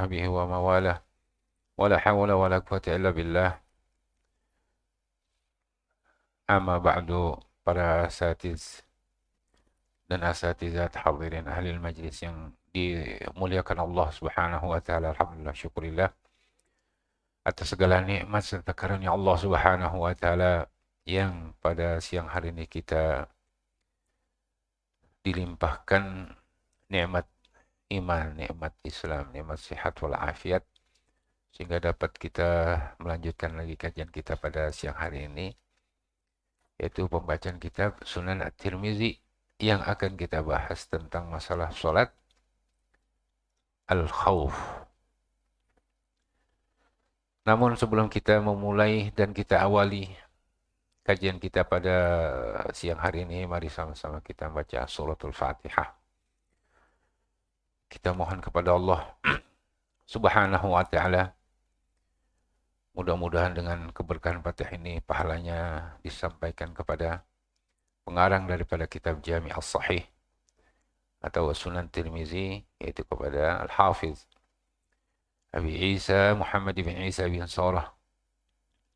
وصحبه ومن والاه ولا حول ولا قوة إلا بالله. Amma ba'du, para asatiz dan asatizat hadirin ahli majlis yang dimuliakan Allah Subhanahu wa taala. Alhamdulillah, syukurillah atas segala nikmat serta karunia Allah Subhanahu wa taala yang pada siang hari ini kita dilimpahkan nikmat iman, nikmat Islam, nikmat sehat wal afiat sehingga dapat kita melanjutkan lagi kajian kita pada siang hari ini, yaitu pembacaan kitab Sunan At-Tirmizi yang akan kita bahas tentang masalah sholat al-khawf. Namun sebelum kita memulai dan kita awali kajian kita pada siang hari ini, mari sama-sama kita baca suratul Fatihah. Kita mohon kepada Allah Subhanahu wa ta'ala, mudah-mudahan dengan keberkahan Fatihah ini pahalanya disampaikan kepada pengarang daripada kitab Jami' as-Sahih atau Sunan Tirmizi, yaitu kepada Al-Hafiz Abi Isa Muhammad bin Isa bin Sarah,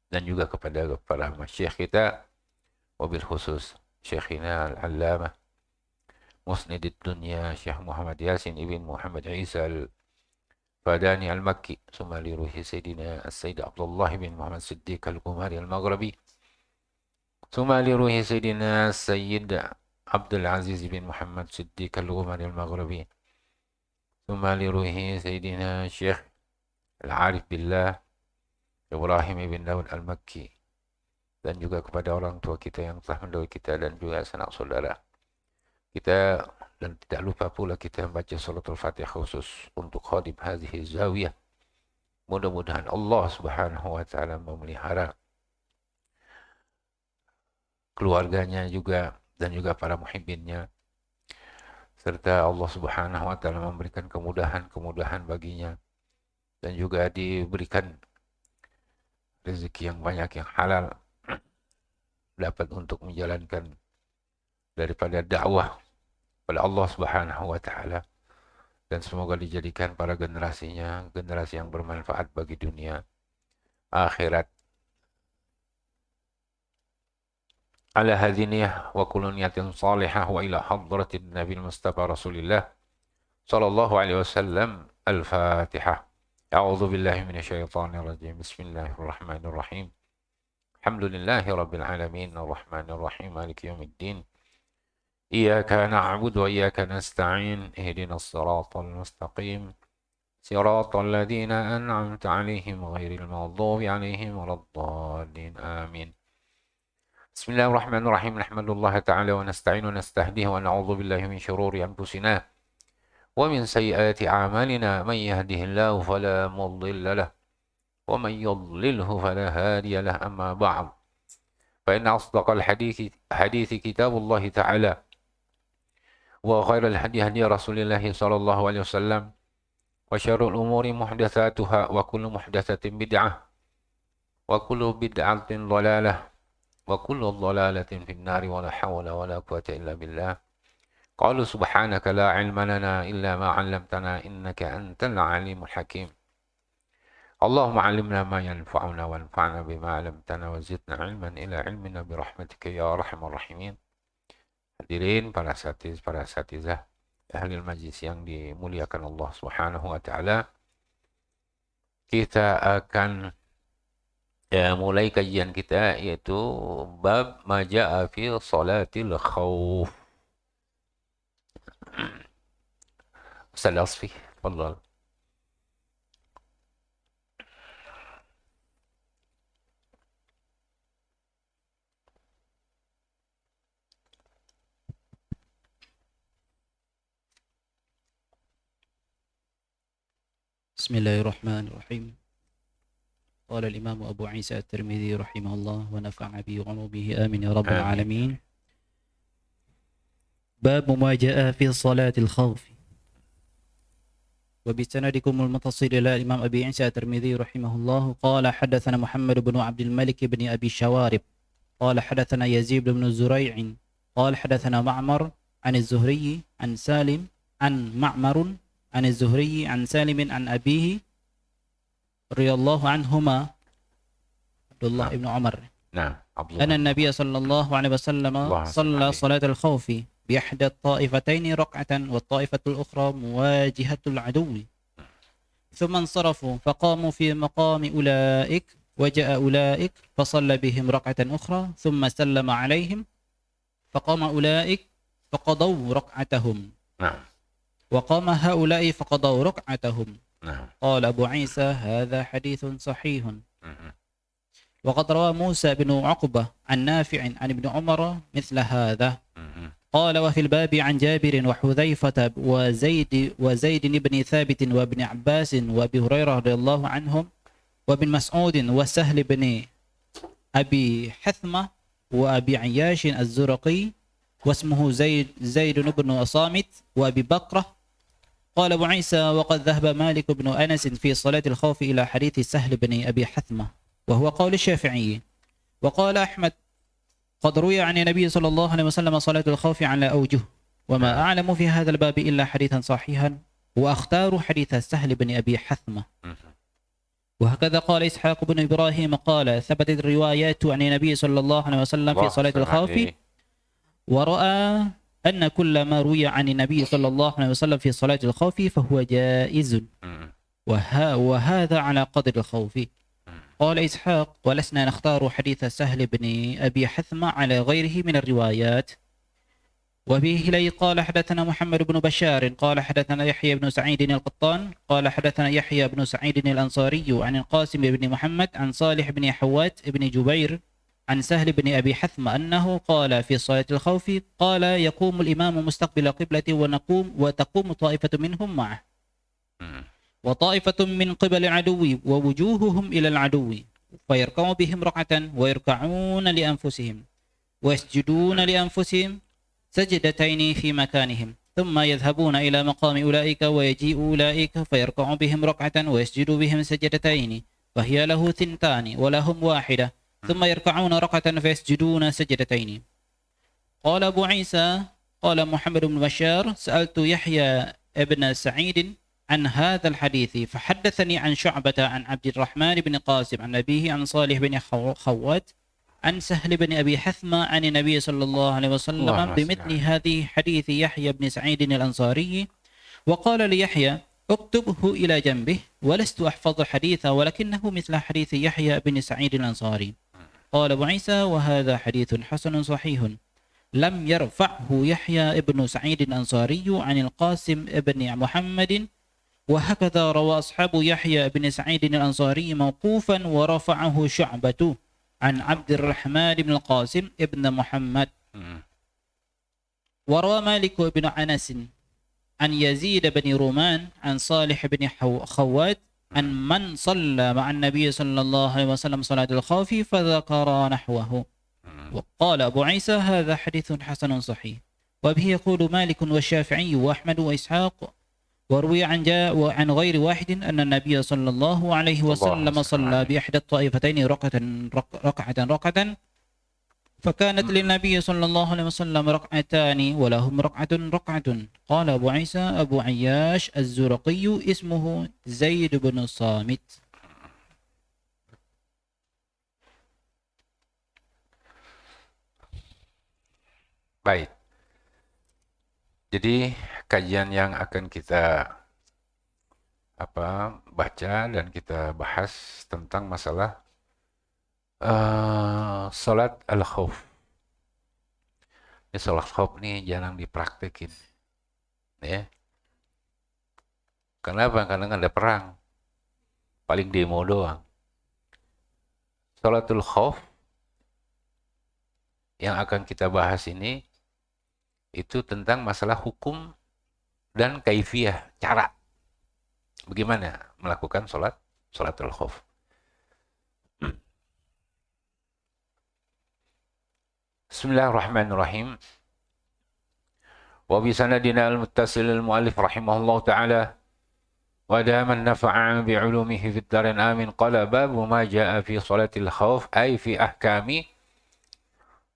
dan juga kepada para masyayikh kita, wabil khusus Syekhina Al-Allamah Musnidid Dunya Syekh Muhammad Yasin ibn Muhammad Isa Al-Fadani Al-Makki, summa li ruhi Sayyidina As-Sayyid Abdullah bin Muhammad Siddiq Al-Qumari Al-Maghribi, summa li ruhi Sayyidina Sayyid Abdul Aziz bin Muhammad Siddiq Al-Qumari Al-Maghribi, summa li ruhi Sayyidina Syekh Al-Arif Billah Ibrahim ibn Daud Al-Makki, dan juga kepada orang tua kita yang telah mendahului kita dan juga sanak saudara kita, dan tidak lupa pula kita membaca suratul Fatihah khusus untuk khadim hadhihi zawiyah. Mudah-mudahan Allah Subhanahu wa taala memelihara keluarganya juga dan juga para muhibbinnya, serta Allah Subhanahu wa taala memberikan kemudahan baginya dan juga diberikan rezeki yang banyak yang halal, dapat untuk menjalankan daripada dakwah pada Allah Subhanahu wa taala, dan semoga dijadikan para generasinya generasi yang bermanfaat bagi dunia akhirat. Ala hadhiniyah wa kullu niyatin salihah wa ila hadratin Nabi Mustafa Rasulillah sallallahu alaihi wasallam. Al-Fatihah. A'udzu billahi minasyaitonir rajim. Bismillahirrahmanirrahim. Alhamdulillahi rabbil alamin arrahmanir rahim maliki yaumiddin. إياك نعبد وإياك نستعين اهدنا الصراط المستقيم صراط الذين أنعمت عليهم غير المغضوب عليهم ولا الضالين آمين. بسم الله الرحمن الرحيم. نحمد الله تعالى ونستعين ونستهديه ونعوذ بالله من شرور أنفسنا ومن سيئات أعمالنا، من يهده الله فلا مضل له ومن يضلله فلا هادي له. أما بعد، فإن أصدق الحديث كتاب الله تعالى، وخير الهدي هدي رسول الله صلى الله عليه وسلم، وشر الأمور محدثاتها وكل محدثة بدعة وكل بدعة ضلالة وكل ضلالة في النار ولا حول ولا قوة إلا بالله. قالوا سبحانك لا علم لنا إلا ما علمتنا إنك أنت العليم الحكيم. اللهم علمنا ما ينفعنا وانفعنا بما علمتنا وزدنا علما إلى علمنا برحمتك يا أرحم الراحمين. Hadirin para asatizah ahli majlis yang dimuliakan Allah Subhanahu wa taala, kita akan mulai kajian kita, yaitu bab ma jaa fi salatil khauf. Ustaz Asfi, tafadhal. بسم الله الرحمن الرحيم. قال الإمام أبو عيسى الترمذي رحمه الله ونفع به وعلومه آمين يا رب العالمين. باب ما جاء في صلاة الخوف. وبسندكم المتصل إلى الإمام أبي عيسى الترمذي رحمه الله قال حدثنا محمد بن عبد الملك بن أبي الشوارب قال حدثنا يزيد بن زريع قال حدثنا معمر عن الزهري عن سالم عن معمر عن الزهري عن سالم عن أبيه رضي الله عنهما عبد الله نعم بن عمر نعم عبد أن الله بن النبي عمر صلى الله عليه وسلم الله صل صلى عليه. صلاة الخوف بإحدى الطائفتين ركعة والطائفة الأخرى مواجهة العدو ثم انصرفوا فقاموا في مقام أولئك وجاء أولئك فصلى بهم ركعة أخرى ثم سلم عليهم فقام أولئك فقضوا ركعتهم نعم وقام هؤلاء فقضوا ركعتهم. نعم. قال أبو عيسى هذا حديث صحيح. مم. وقد روى موسى بن عقبة عن نافع عن ابن عمر مثل هذا. مم. قال وفي الباب عن جابر وحذيفة وزيد بن ثابت وابن عباس وابي هريرة رضي الله عنهم وابن مسعود وسهل بن أبي حثمة وأبي عياش الزرقي واسمه زيد بن صامت وأبي بكرة. قال أبو عيسى وقد ذهب مالك بن أنس في صلاة الخوف إلى حديث سهل بن أبي حثمة وهو قول الشافعي. وقال أحمد قد روي عن النبي صلى الله عليه وسلم صلاة الخوف على أوجه وما أعلم في هذا الباب إلا حديثا صحيحا وأختار حديث سهل بن أبي حثمة. وهكذا قال إسحاق بن إبراهيم قال ثبتت الروايات عن النبي صلى الله عليه وسلم في صلاة الخوف ورأى أن كل ما روي عن النبي صلى الله عليه وسلم في صلاة الخوف فهو جائز وهذا على قدر الخوف. قال إسحاق ولسنا نختار حديث سهل بن أبي حثمة على غيره من الروايات. وبه إليه قال حدثنا محمد بن بشار قال حدثنا يحيى بن سعيد القطان قال حدثنا يحيى بن سعيد الأنصاري عن القاسم بن محمد عن صالح بن حوات بن جبير عن سهل بن أبي حثمة أنه قال في صلاة الخوف قال يقوم الإمام مستقبل قبلة وتقوم طائفة منهم معه وطائفة من قبل العدو ووجوههم إلى العدو فيركعوا بهم ركعة ويركعون لأنفسهم ويسجدون لأنفسهم سجدتين في مكانهم ثم يذهبون إلى مقام أولئك ويجيء أولئك فيركع بهم ركعة ويسجد بهم سجدتين فهي له ثنتان ولهم واحدة ثم يركعون ركعة فيسجدون سجدتين. قال أبو عيسى قال محمد بن بشار سألت يحيى ابن سعيد عن هذا الحديث فحدثني عن شعبة عن عبد الرحمن بن قاسم عن أبيه عن صالح بن خوات عن سهل بن أبي حثمة عن النبي صلى الله عليه وسلم بمثل هذه حديث يحيى بن سعيد الأنصاري. وقال ليحيى اكتبه إلى جنبه ولست أحفظ الحديث ولكنه مثل حديث يحيى بن سعيد الأنصاري. قال أبو عيسى وهذا حديث حسن صحيح لم يرفعه يحيى بن سعيد الأنصاري عن القاسم بن محمد وهكذا روى أصحاب يحيى بن سعيد الأنصاري موقوفا ورفعه شعبة عن عبد الرحمن بن القاسم ابن محمد. وروى مالك بن أنس عن يزيد بن رومان عن صالح بن خوات عن من صلى مع النبي صلى الله عليه وسلم صلاة الخوف فذكر نحوه. وقال أبو عيسى هذا حديث حسن صحيح. وبه يقول مالك والشافعي وأحمد وإسحاق. وروي عن غير واحد أن النبي صلى الله عليه وسلم صلى بإحدى الطائفتين ركعة فكانت للنبي صلى الله عليه وسلم ركعتان ولهم ركعة. قال أبو عيسى أبو عياش الزرقي اسمه زيد بن صامت. Baik. Jadi kajian yang akan kita baca dan kita bahas tentang masalah salat al-khauf. Ini salat khauf nih jarang dipraktekin, ya. Kenapa? Karena nggak ada perang, paling demo doang. Salatul khauf yang akan kita bahas ini itu tentang masalah hukum dan kaifiyah, cara bagaimana melakukan salatul khauf. Bismillahirrahmanirrahim. Wa bi sanadina al-muttasil al-muallif rahimahullah ta'ala wa daman nafa'a bi 'ulumihi fid darin amin. Qala babu ma jaa'a fi salatil khauf ay fi ahkami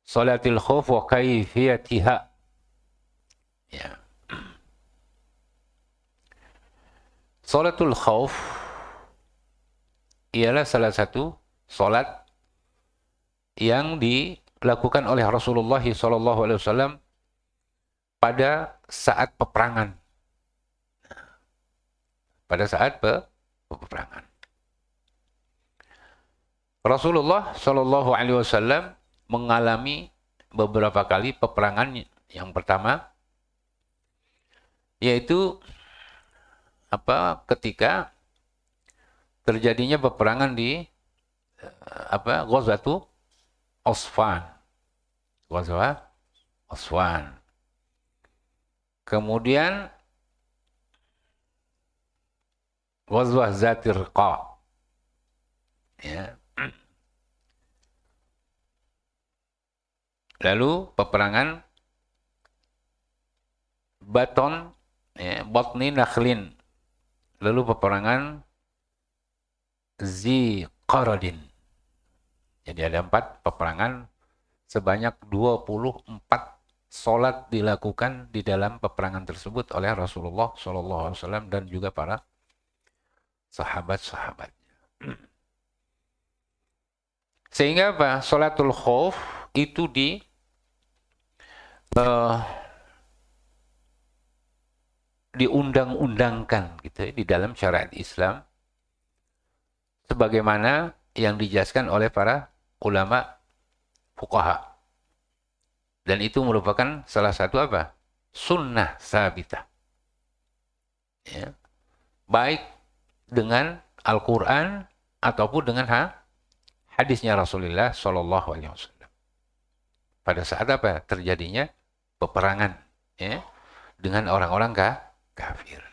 salatil khauf wa kaifiyatiha. Ya. Salatul khauf ialah salah satu salat yang dilakukan oleh Rasulullah SAW pada saat peperangan. Pada saat peperangan. Rasulullah SAW mengalami beberapa kali peperangan. Yang pertama yaitu ketika terjadinya peperangan di Ghazwatu Asfan. Ghazwah Asfan. Kemudian Ghazwah Zatir Qa. Ya. Lalu peperangan Baton, ya, Batni Nakhlin. Lalu peperangan Ziqaradin. Jadi ada 4 peperangan, sebanyak 24 salat dilakukan di dalam peperangan tersebut oleh Rasulullah SAW dan juga para sahabat-sahabatnya. Sehingga apa? Salatul khauf itu diundang-undangkan gitu ya, di dalam syariat Islam sebagaimana yang dijelaskan oleh para ulama fuqaha. Dan itu merupakan salah satu sunnah sabitah. Ya. Baik dengan Al-Quran ataupun dengan hadisnya Rasulullah SAW. Pada saat terjadinya peperangan, ya, dengan orang-orang kafir.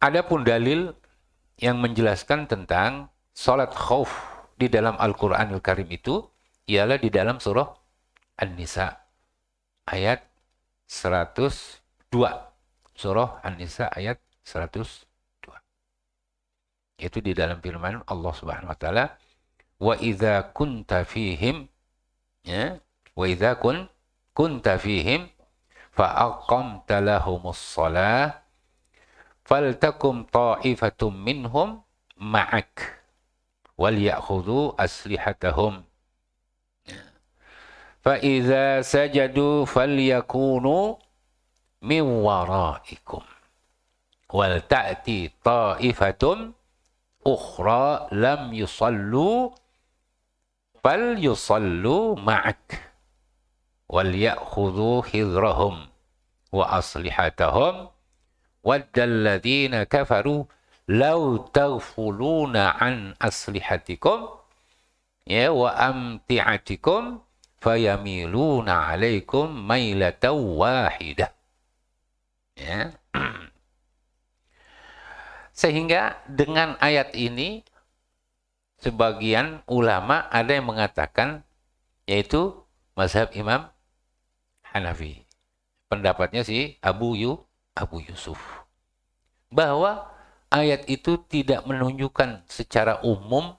Adapun dalil yang menjelaskan tentang salat khauf di dalam Al-Quranul Karim itu ialah di dalam surah An-Nisa ayat 102. Surah An-Nisa ayat 102. Itu di dalam firman Allah Subhanahu wa taala, wa idza kunta fihim, ya, wa idza kunta fihim fa aqamta lahumus shalah faltakum ta'ifatum minhum ma'ak wal ya'khudhu aslihatahum fa idza sajadu falyakunu min waraikum wal ta'ti ta'ifatum ukhra lam yusallu fal yusallu ma'ak wal ya'khudhu hidrahum wa aslihatahum waddal ladzina kafaru law taghfuluna an aslihatikum, ya, wa amti'atikum fayamiluna 'alaikum mailatan wahidah. Ya. Sehingga dengan ayat ini sebagian ulama ada yang mengatakan, yaitu mazhab Imam Hanafi. Pendapatnya si Abu Yusuf. Bahwa ayat itu tidak menunjukkan secara umum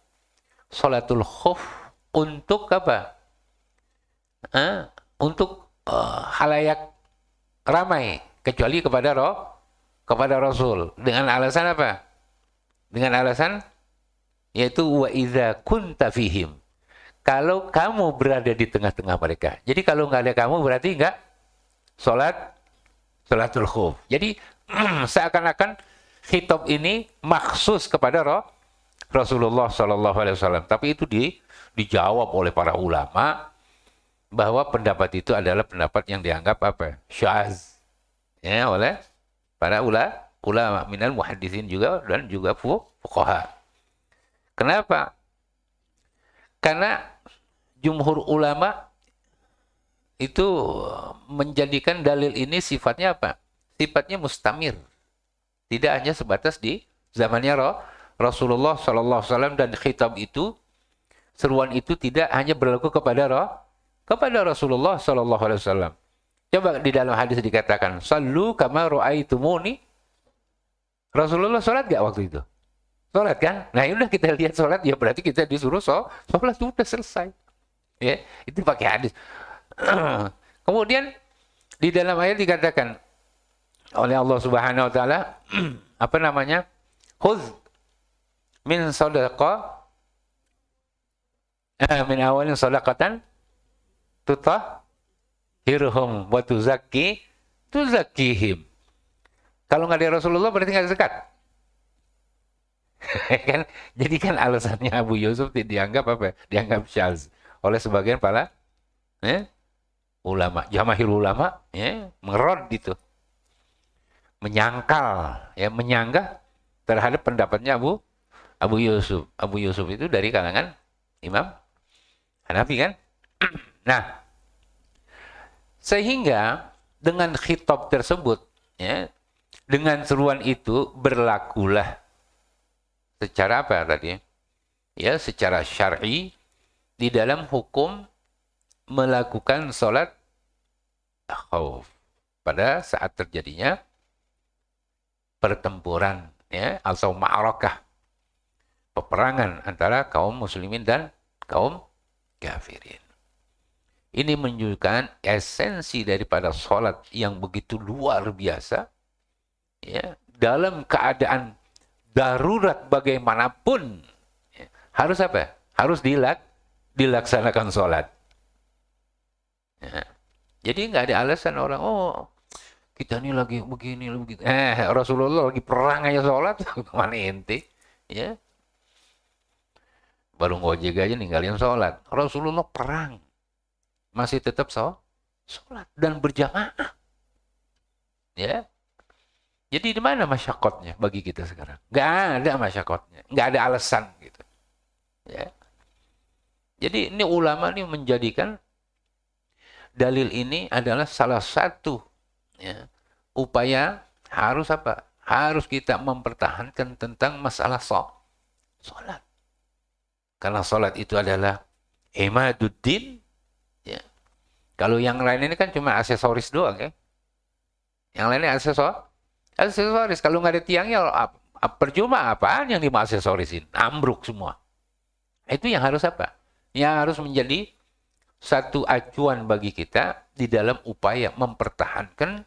salatul khauf untuk untuk halayak ramai, kecuali kepada Rasul. Dengan alasan apa? Dengan alasan yaitu wa idza kunta fihim. Kalau kamu berada di tengah-tengah mereka. Jadi kalau nggak ada kamu berarti nggak salatul khauf. Jadi seakan-akan khitab ini maksus kepada Rasulullah SAW. Tapi itu dijawab oleh para ulama bahwa pendapat itu adalah pendapat yang dianggap syadz, ya, oleh para ulama minal muhaddisin juga dan juga fuqaha. Kenapa? Karena jumhur ulama itu menjadikan dalil ini sifatnya sifatnya mustamir. Tidak hanya sebatas di zamannya Rasulullah SAW, dan khitab itu, seruan itu tidak hanya berlaku kepada Rasulullah SAW. Coba di dalam hadis dikatakan, sallu kama ra'aitumuni. Rasulullah sholat gak waktu itu? Sholat kan? Nah udah kita lihat sholat, ya berarti kita disuruh sholat, sudah selesai. Ya, itu pakai hadis. Kemudian di dalam ayat dikatakan, oleh Allah Subhanahu wa taala apa namanya? Khudz min shadaqah min awalin shadaqatan tutahhiruhum wa tuzakkihim. Kalau nggak dari Rasulullah berarti nggak zakat. Kan jadi kan alasannya Abu Yusuf dianggap apa? Dianggap syadz oleh sebagian para ulama, jamaahir ulama mengerot gitu. Menyangkal, menyanggah terhadap pendapatnya Abu Yusuf. Abu Yusuf itu dari kalangan Imam Hanafi kan? Nah, sehingga dengan khitab tersebut, dengan seruan itu berlakulah secara apa tadi? Ya, secara syar'i di dalam hukum melakukan sholat khauf pada saat terjadinya pertempuran, atau ma'arakah, peperangan antara kaum muslimin dan kaum kafirin. Ini menunjukkan esensi daripada sholat yang begitu luar biasa, dalam keadaan darurat bagaimanapun, harus apa? Harus dilaksanakan sholat. Jadi nggak ada alasan orang, kita ini lagi begini, begitu. Rasulullah lagi perang aja sholat, kemana ente? Ya. Baru ngojek aja ninggalin sholat. Rasulullah perang, masih tetap sholat dan berjamaah. Ya. Jadi di mana masyakotnya bagi kita sekarang? Nggak ada masyakotnya, nggak ada alasan gitu. Ya. Jadi ini ulama ini menjadikan dalil ini adalah salah satu upaya harus apa? Harus kita mempertahankan tentang masalah sholat. Karena sholat itu adalah imaduddin. Ya. Kalau yang lain ini kan cuma aksesoris doang ya. Yang lainnya aksesoris. Kalau nggak ada tiangnya, percuma apaan yang dimaksesorisin? Ambruk semua. Itu yang harus apa? Yang harus menjadi satu acuan bagi kita di dalam upaya mempertahankan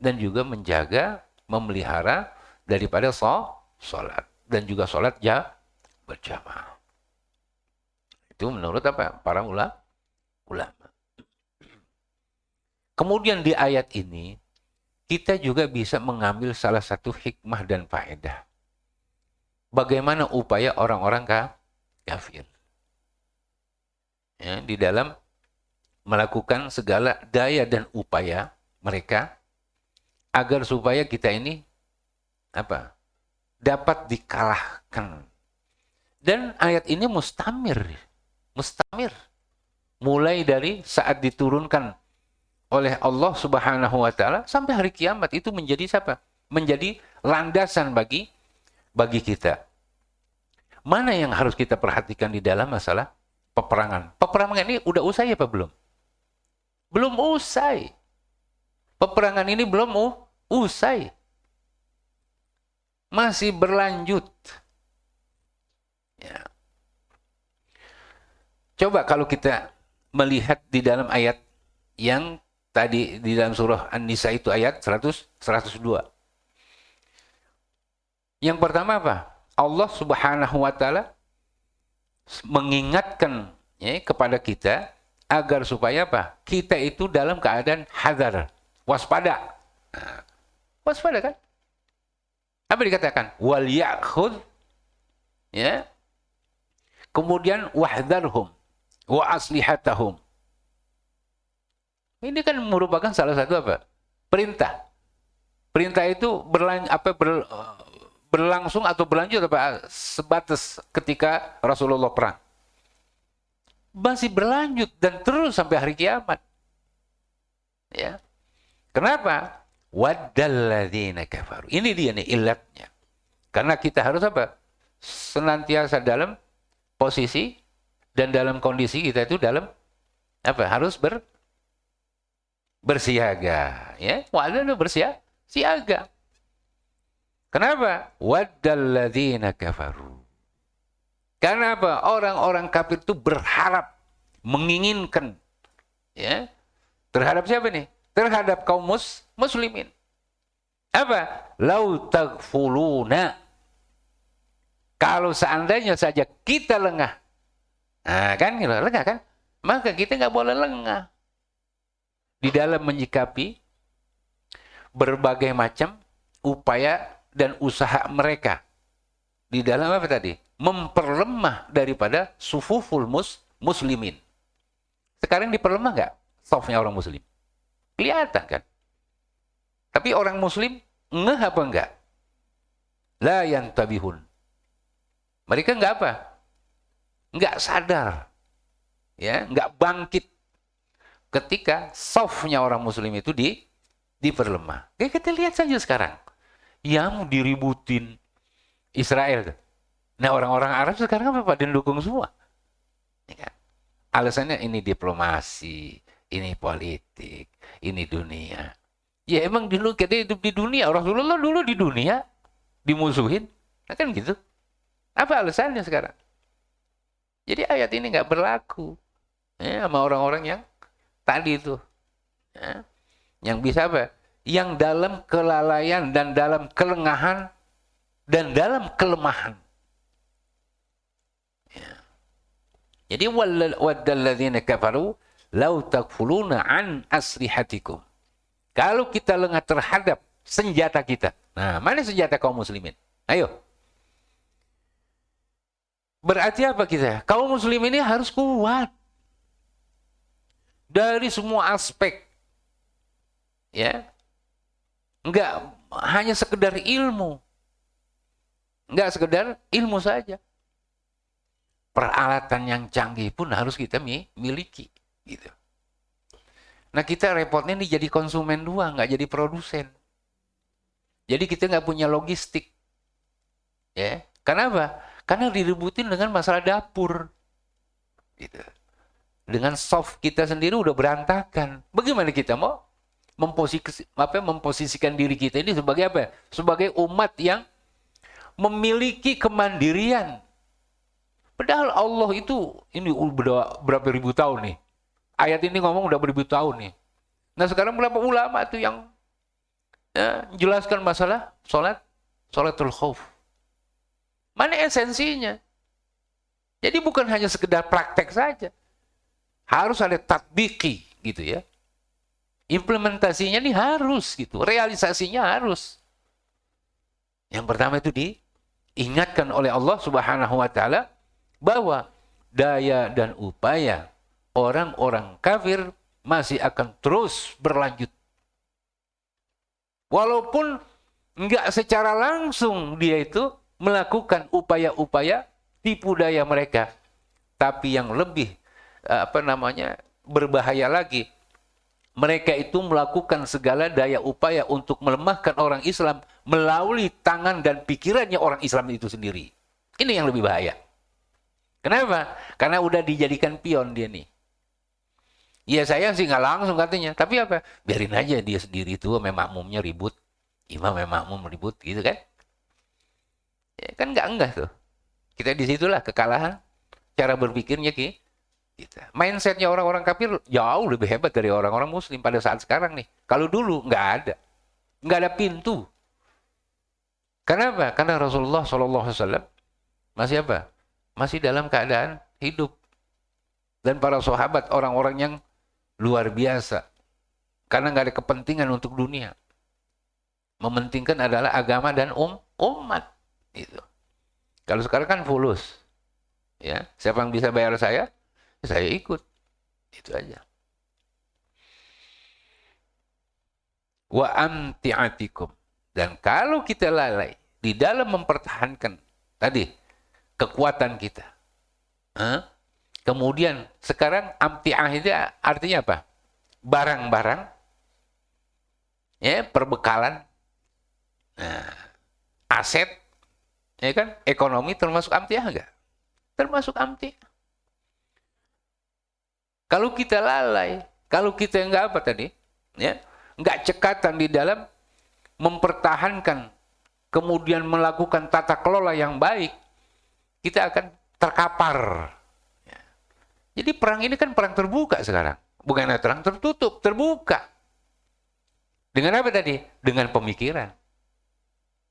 dan juga menjaga, memelihara daripada sholat. Dan juga sholat berjamaah. Itu menurut apa? Para ulama. Kemudian di ayat ini, kita juga bisa mengambil salah satu hikmah dan faedah. Bagaimana upaya orang-orang kafir. Di dalam melakukan segala daya dan upaya mereka agar supaya kita ini dapat dikalahkan. Dan ayat ini mustamir. Mulai dari saat diturunkan oleh Allah Subhanahu wa taala sampai hari kiamat, itu menjadi menjadi landasan bagi kita. Mana yang harus kita perhatikan di dalam masalah peperangan? Peperangan ini udah usai apa belum? Belum usai. Peperangan ini belum usai. Masih berlanjut. Ya. Coba kalau kita melihat di dalam ayat yang tadi di dalam surah An-Nisa itu ayat 102. Yang pertama apa? Allah Subhanahu wa taala mengingatkan kepada kita agar supaya apa? Kita itu dalam keadaan hadar, waspada. Nah, waspada kan? Apa dikatakan? Wal ya'khudh, kemudian wahdharhum wa aslihatahum. Ini kan merupakan salah satu apa? Perintah. Perintah itu berlangsung atau berlanjut apa? Sebatas ketika Rasulullah perang. Masih berlanjut dan terus sampai hari kiamat. Ya. Kenapa? Waddalladzina kafaru. Ini dia nih ilatnya. Karena kita harus apa? Senantiasa dalam posisi dan dalam kondisi kita itu dalam apa? Harus bersiaga, ya. Wadallu bersiaga. Kenapa? Waddalladzina kafaru. Karena apa? Orang-orang kafir itu berharap, menginginkan, terhadap siapa nih? Terhadap kaum muslimin. Apa? Lau taghfuluna. Kalau seandainya saja kita lengah. Nah, kan lengah kan? Maka kita nggak boleh lengah di dalam menyikapi berbagai macam upaya dan usaha mereka. Di dalam apa tadi? Memperlemah daripada sufuful muslimin. Sekarang diperlemah nggak safnya orang muslim? Kelihatan kan? Tapi orang muslim ngeh apa enggak? La yantabihun. Mereka enggak apa? Enggak sadar. Ya, enggak bangkit ketika safnya orang muslim itu diperlemah. Kayak kita lihat saja sekarang. Yang diributin Israel. Nah, orang-orang Arab sekarang apa? Pada dukung semua. Ya kan? Alasannya ini diplomasi, ini politik, ini dunia. Ya emang dulu kita hidup di dunia. Rasulullah dulu di dunia dimusuhin. Nah, kan gitu. Apa alasannya sekarang? Jadi ayat ini nggak berlaku ya, sama orang-orang yang tadi itu. Ya. Yang bisa apa? Yang dalam kelalaian dan dalam kelengahan dan dalam kelemahan. Ya. Jadi waddalladzina kafaru law takfuluna an aslihatikum. Kalau kita lengah terhadap senjata kita. Nah, mana senjata kaum muslimin? Ayo. Berarti apa kita? Kaum muslim ini harus kuat. Dari semua aspek. Ya. Enggak hanya sekedar ilmu. Enggak sekedar ilmu saja. Peralatan yang canggih pun harus kita miliki. Gitu. Nah, kita repotnya nih jadi konsumen doang, nggak jadi produsen. Jadi kita nggak punya logistik. Ya. Kenapa? Karena diributin dengan masalah dapur. Gitu. Dengan soft kita sendiri udah berantakan. Bagaimana kita mau memposisikan diri kita ini sebagai apa? Sebagai umat yang memiliki kemandirian. Padahal Allah itu, ini udah berapa ribu tahun nih. Ayat ini ngomong udah beribu tahun nih. Nah sekarang berapa ulama tuh yang jelaskan masalah sholatul khauf. Mana esensinya? Jadi bukan hanya sekedar praktek saja. Harus ada tatbiki gitu ya. Implementasinya nih harus gitu. Realisasinya harus. Yang pertama itu diingatkan oleh Allah Subhanahu wa taala bahwa daya dan upaya orang-orang kafir masih akan terus berlanjut. Walaupun enggak secara langsung dia itu melakukan upaya-upaya tipu daya mereka. Tapi yang lebih berbahaya lagi, mereka itu melakukan segala daya upaya untuk melemahkan orang Islam melalui tangan dan pikirannya orang Islam itu sendiri. Ini yang lebih bahaya. Kenapa? Karena udah dijadikan pion dia nih. Ya saya sih nggak langsung katanya. Tapi apa? Biarin aja dia sendiri itu makmumnya ribut. Imam makmum ribut gitu kan. Ya kan enggak tuh. Kita disitulah kekalahan. Cara berpikirnya kita. Mindsetnya orang-orang kafir jauh lebih hebat dari orang-orang muslim pada saat sekarang nih. Kalau dulu nggak ada. Nggak ada pintu. Kenapa? Karena Rasulullah SAW masih apa? Masih dalam keadaan hidup. Dan para sahabat orang-orang yang luar biasa. Karena nggak ada kepentingan untuk dunia. Mementingkan adalah agama dan umat. Itu. Kalau sekarang kan fulus. Ya, siapa yang bisa bayar saya ikut. Itu aja. Wa amti'atikum. Dan kalau kita lalai di dalam mempertahankan tadi kekuatan kita. Kemudian sekarang amti'ah itu artinya apa? Barang-barang, ya, perbekalan, aset, ya kan? Ekonomi termasuk amti'ah enggak? Termasuk amti'ah. Kalau kita lalai, kalau kita enggak apa tadi, ya, enggak cekatan di dalam mempertahankan, kemudian melakukan tata kelola yang baik, kita akan terkapar. Jadi perang ini kan perang terbuka sekarang. Bukan perang tertutup, terbuka. Dengan apa tadi? Dengan pemikiran.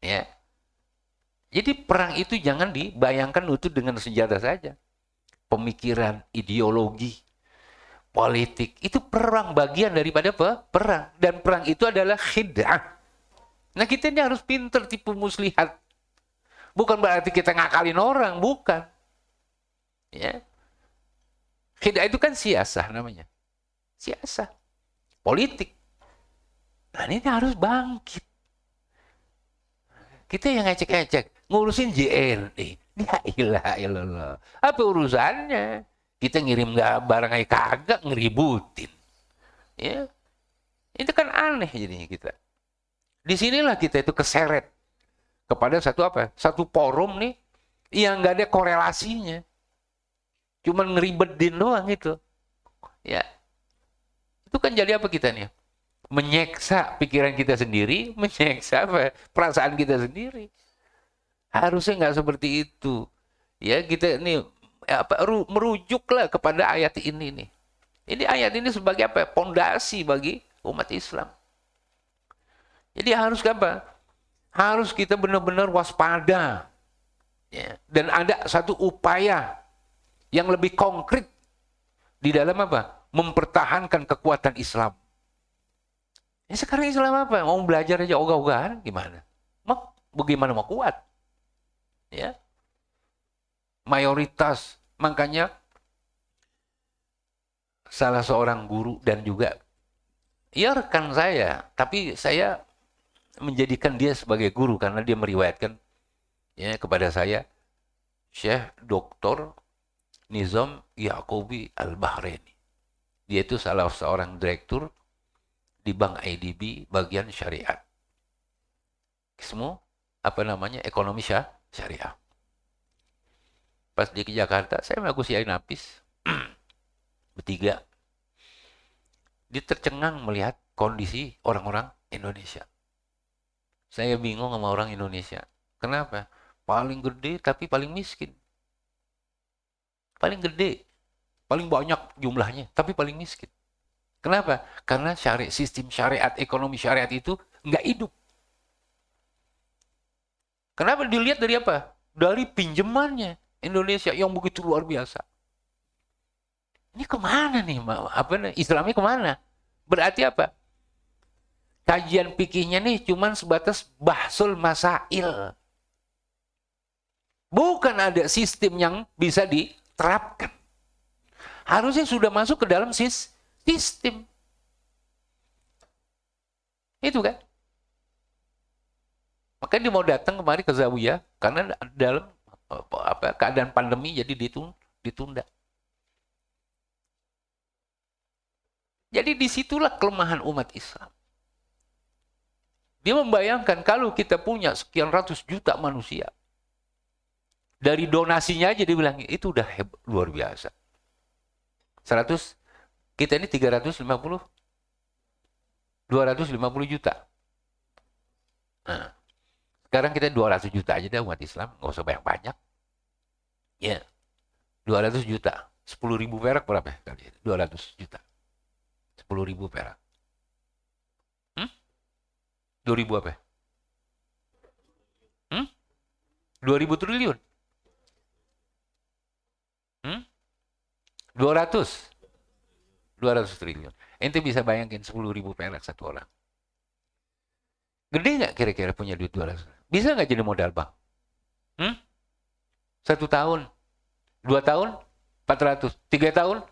Ya. Jadi perang itu jangan dibayangkan itu dengan senjata saja. Pemikiran, ideologi, politik, itu perang bagian daripada perang. Dan perang itu adalah khid'ah. Nah kita ini harus pinter tipu muslihat. Bukan berarti kita ngakalin orang, bukan. Ya. Khid'ah itu kan siasah namanya. Siasah. Politik. Nah ini harus bangkit. Kita yang ngecek-ngecek, ngurusin JNE. Ya ilah ilallah. Apa urusannya? Kita ngirim barang aja kagak, ngeributin. Ya. Itu kan aneh jadinya kita. Disinilah kita itu keseret kepada satu apa? Satu forum nih yang nggak ada korelasinya. Cuman ngeribetin doang itu. Ya. Itu kan jadi apa kita nih? Menyeksa pikiran kita sendiri, menyeksa apa? Perasaan kita sendiri. Harusnya nggak seperti itu. Ya kita ini merujuklah kepada ayat ini nih. Ini ayat ini sebagai apa? Pondasi bagi umat Islam. Jadi harus apa? Harus kita benar-benar waspada. Ya. Dan ada satu upaya yang lebih konkret di dalam apa? Mempertahankan kekuatan Islam. Ya sekarang Islam apa? Mau belajar aja ogah-ogahan gimana? Bagaimana mau kuat? Ya. Mayoritas, makanya salah seorang guru dan juga ya rekan saya, tapi saya menjadikan dia sebagai guru karena dia meriwayatkan ya kepada saya Syekh Dr. Nizam Yaqubi Al-Bahraini. Dia itu salah seorang direktur di Bank IDB bagian syariat. Semua apa namanya ekonomi syariah. Pas di Jakarta, saya sama Gus Yai Nafis bertiga. Dia tercengang melihat kondisi orang-orang Indonesia. Saya bingung sama orang Indonesia. Kenapa? Paling gede tapi paling miskin. Paling gede, paling banyak jumlahnya, tapi paling miskin. Kenapa? Karena sistem syariat, ekonomi syariat itu nggak hidup. Kenapa? Dilihat dari apa? Dari pinjamannya Indonesia yang begitu luar biasa. Ini kemana nih? Islamnya kemana? Berarti apa? Kajian fikihnya nih cuman sebatas bahsul masail. Bukan ada sistem yang bisa diterapkan. Harusnya sudah masuk ke dalam sistem. Itu kan. Makanya dia mau datang kemari ke Zawiyah karena dalam keadaan pandemi jadi ditunda. Jadi disitulah kelemahan umat Islam. Dia membayangkan kalau kita punya sekian ratus juta manusia. Dari donasinya aja dia bilang itu udah luar biasa. 100, kita ini 250 juta. Nah, sekarang kita 200 juta aja dah umat Islam, nggak usah banyak-banyak. Ya, 200 juta. 10.000 perak berapa ya kali? 200 juta. 10.000 perak. 2.000 apa? 2.000 triliun. 200 triliun. Ente bisa bayangin 10.000 perak satu orang. Gede nggak kira-kira punya duit 200? Bisa nggak jadi modal bank? 1 tahun, 2 tahun, 400, 3 tahun,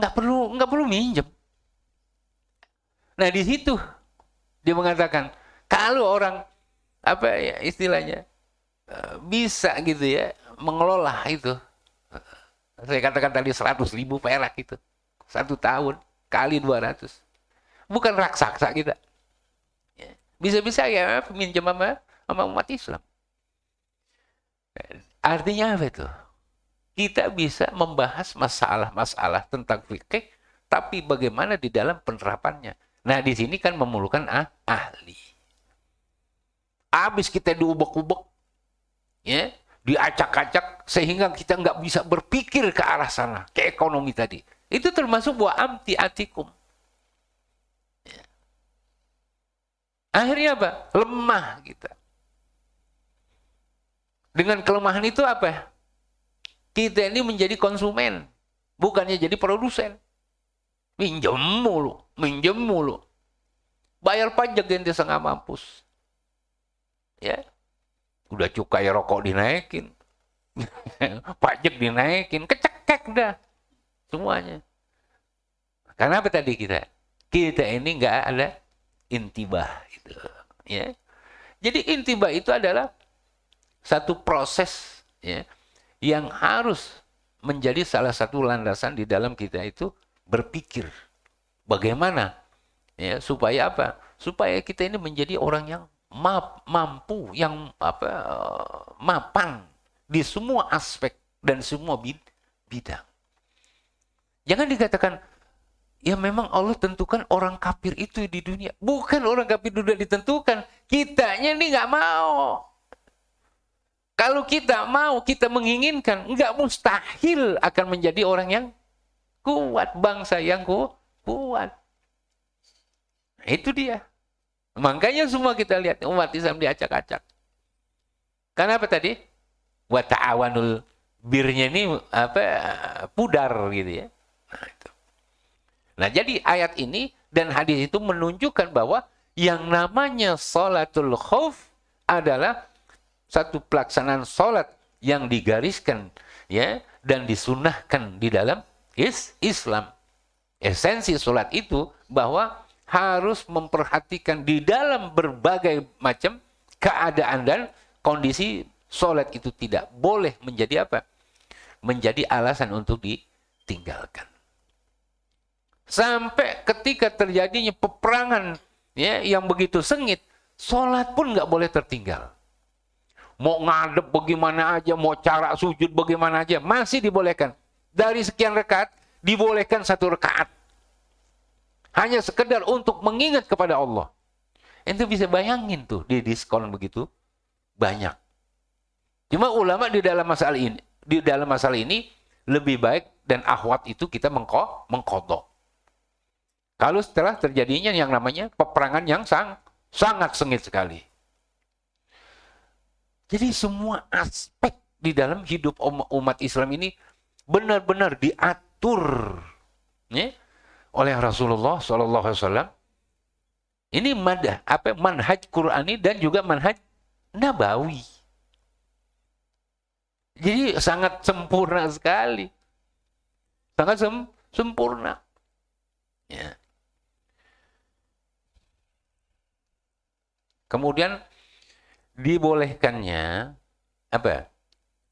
nggak perlu minjem. Nah di situ dia mengatakan kalau orang apa ya istilahnya bisa gitu ya mengelola itu. Saya katakan tadi 100.000 perak itu. 1 tahun kali 200. Bukan raksasa kita. Bisa-bisa ya pinjam sama umat Islam. Artinya apa itu? Kita bisa membahas masalah-masalah tentang fikih, tapi bagaimana di dalam penerapannya. Nah di sini kan memerlukan ahli. Habis kita diubek-ubek, ya, diacak-acak sehingga kita nggak bisa berpikir ke arah sana, ke ekonomi tadi. Itu termasuk buah amti atikum. Ya. Akhirnya apa? Lemah kita. Dengan kelemahan itu apa? Kita ini menjadi konsumen, bukannya jadi produsen. Minjem mulu. Bayar pajak ganti setengah mampus. Ya, udah cukai rokok dinaikin, pajak dinaikin, kecekek dah semuanya. Karena apa tadi kita? Kita ini nggak ada intibah itu, ya. Jadi intibah itu adalah satu proses, ya, yang harus menjadi salah satu landasan di dalam kita itu berpikir bagaimana, ya, supaya apa? Supaya kita ini menjadi orang yang mampu, yang mapan di semua aspek dan semua bidang. Jangan dikatakan, ya memang Allah tentukan orang kafir itu di dunia. Bukan orang kafir sudah ditentukan. Kitanya ini nggak mau. Kalau kita mau, kita menginginkan, nggak mustahil akan menjadi orang yang kuat, bangsa yang kuat. Nah, itu dia. Makanya semua kita lihat umat Islam diacak-acak. Karena apa tadi? Wa ta'awanul birnya ini pudar gitu ya. Nah, itu. Nah, jadi ayat ini dan hadis itu menunjukkan bahwa yang namanya sholatul khauf adalah satu pelaksanaan sholat yang digariskan, ya, dan disunahkan di dalam Islam. Esensi sholat itu bahwa harus memperhatikan di dalam berbagai macam keadaan dan kondisi, sholat itu tidak boleh menjadi apa? Menjadi alasan untuk ditinggalkan. Sampai ketika terjadinya peperangan, ya, yang begitu sengit, sholat pun nggak boleh tertinggal. Mau ngadep bagaimana aja, mau cara sujud bagaimana aja, masih dibolehkan. Dari sekian rakaat, dibolehkan 1 rakaat. Hanya sekedar untuk mengingat kepada Allah. Ente bisa bayangin tuh, di diskon begitu banyak. Cuma ulama di dalam masalah ini lebih baik dan ahwat itu kita mengkodok. Kalau setelah terjadinya yang namanya peperangan yang sangat sengit sekali. Jadi semua aspek di dalam hidup umat Islam ini benar-benar diatur, ya, oleh Rasulullah SAW. Ini manhaj Qur'ani dan juga manhaj Nabawi. Jadi sangat sempurna sekali. Sangat sempurna. Ya. Kemudian dibolehkannya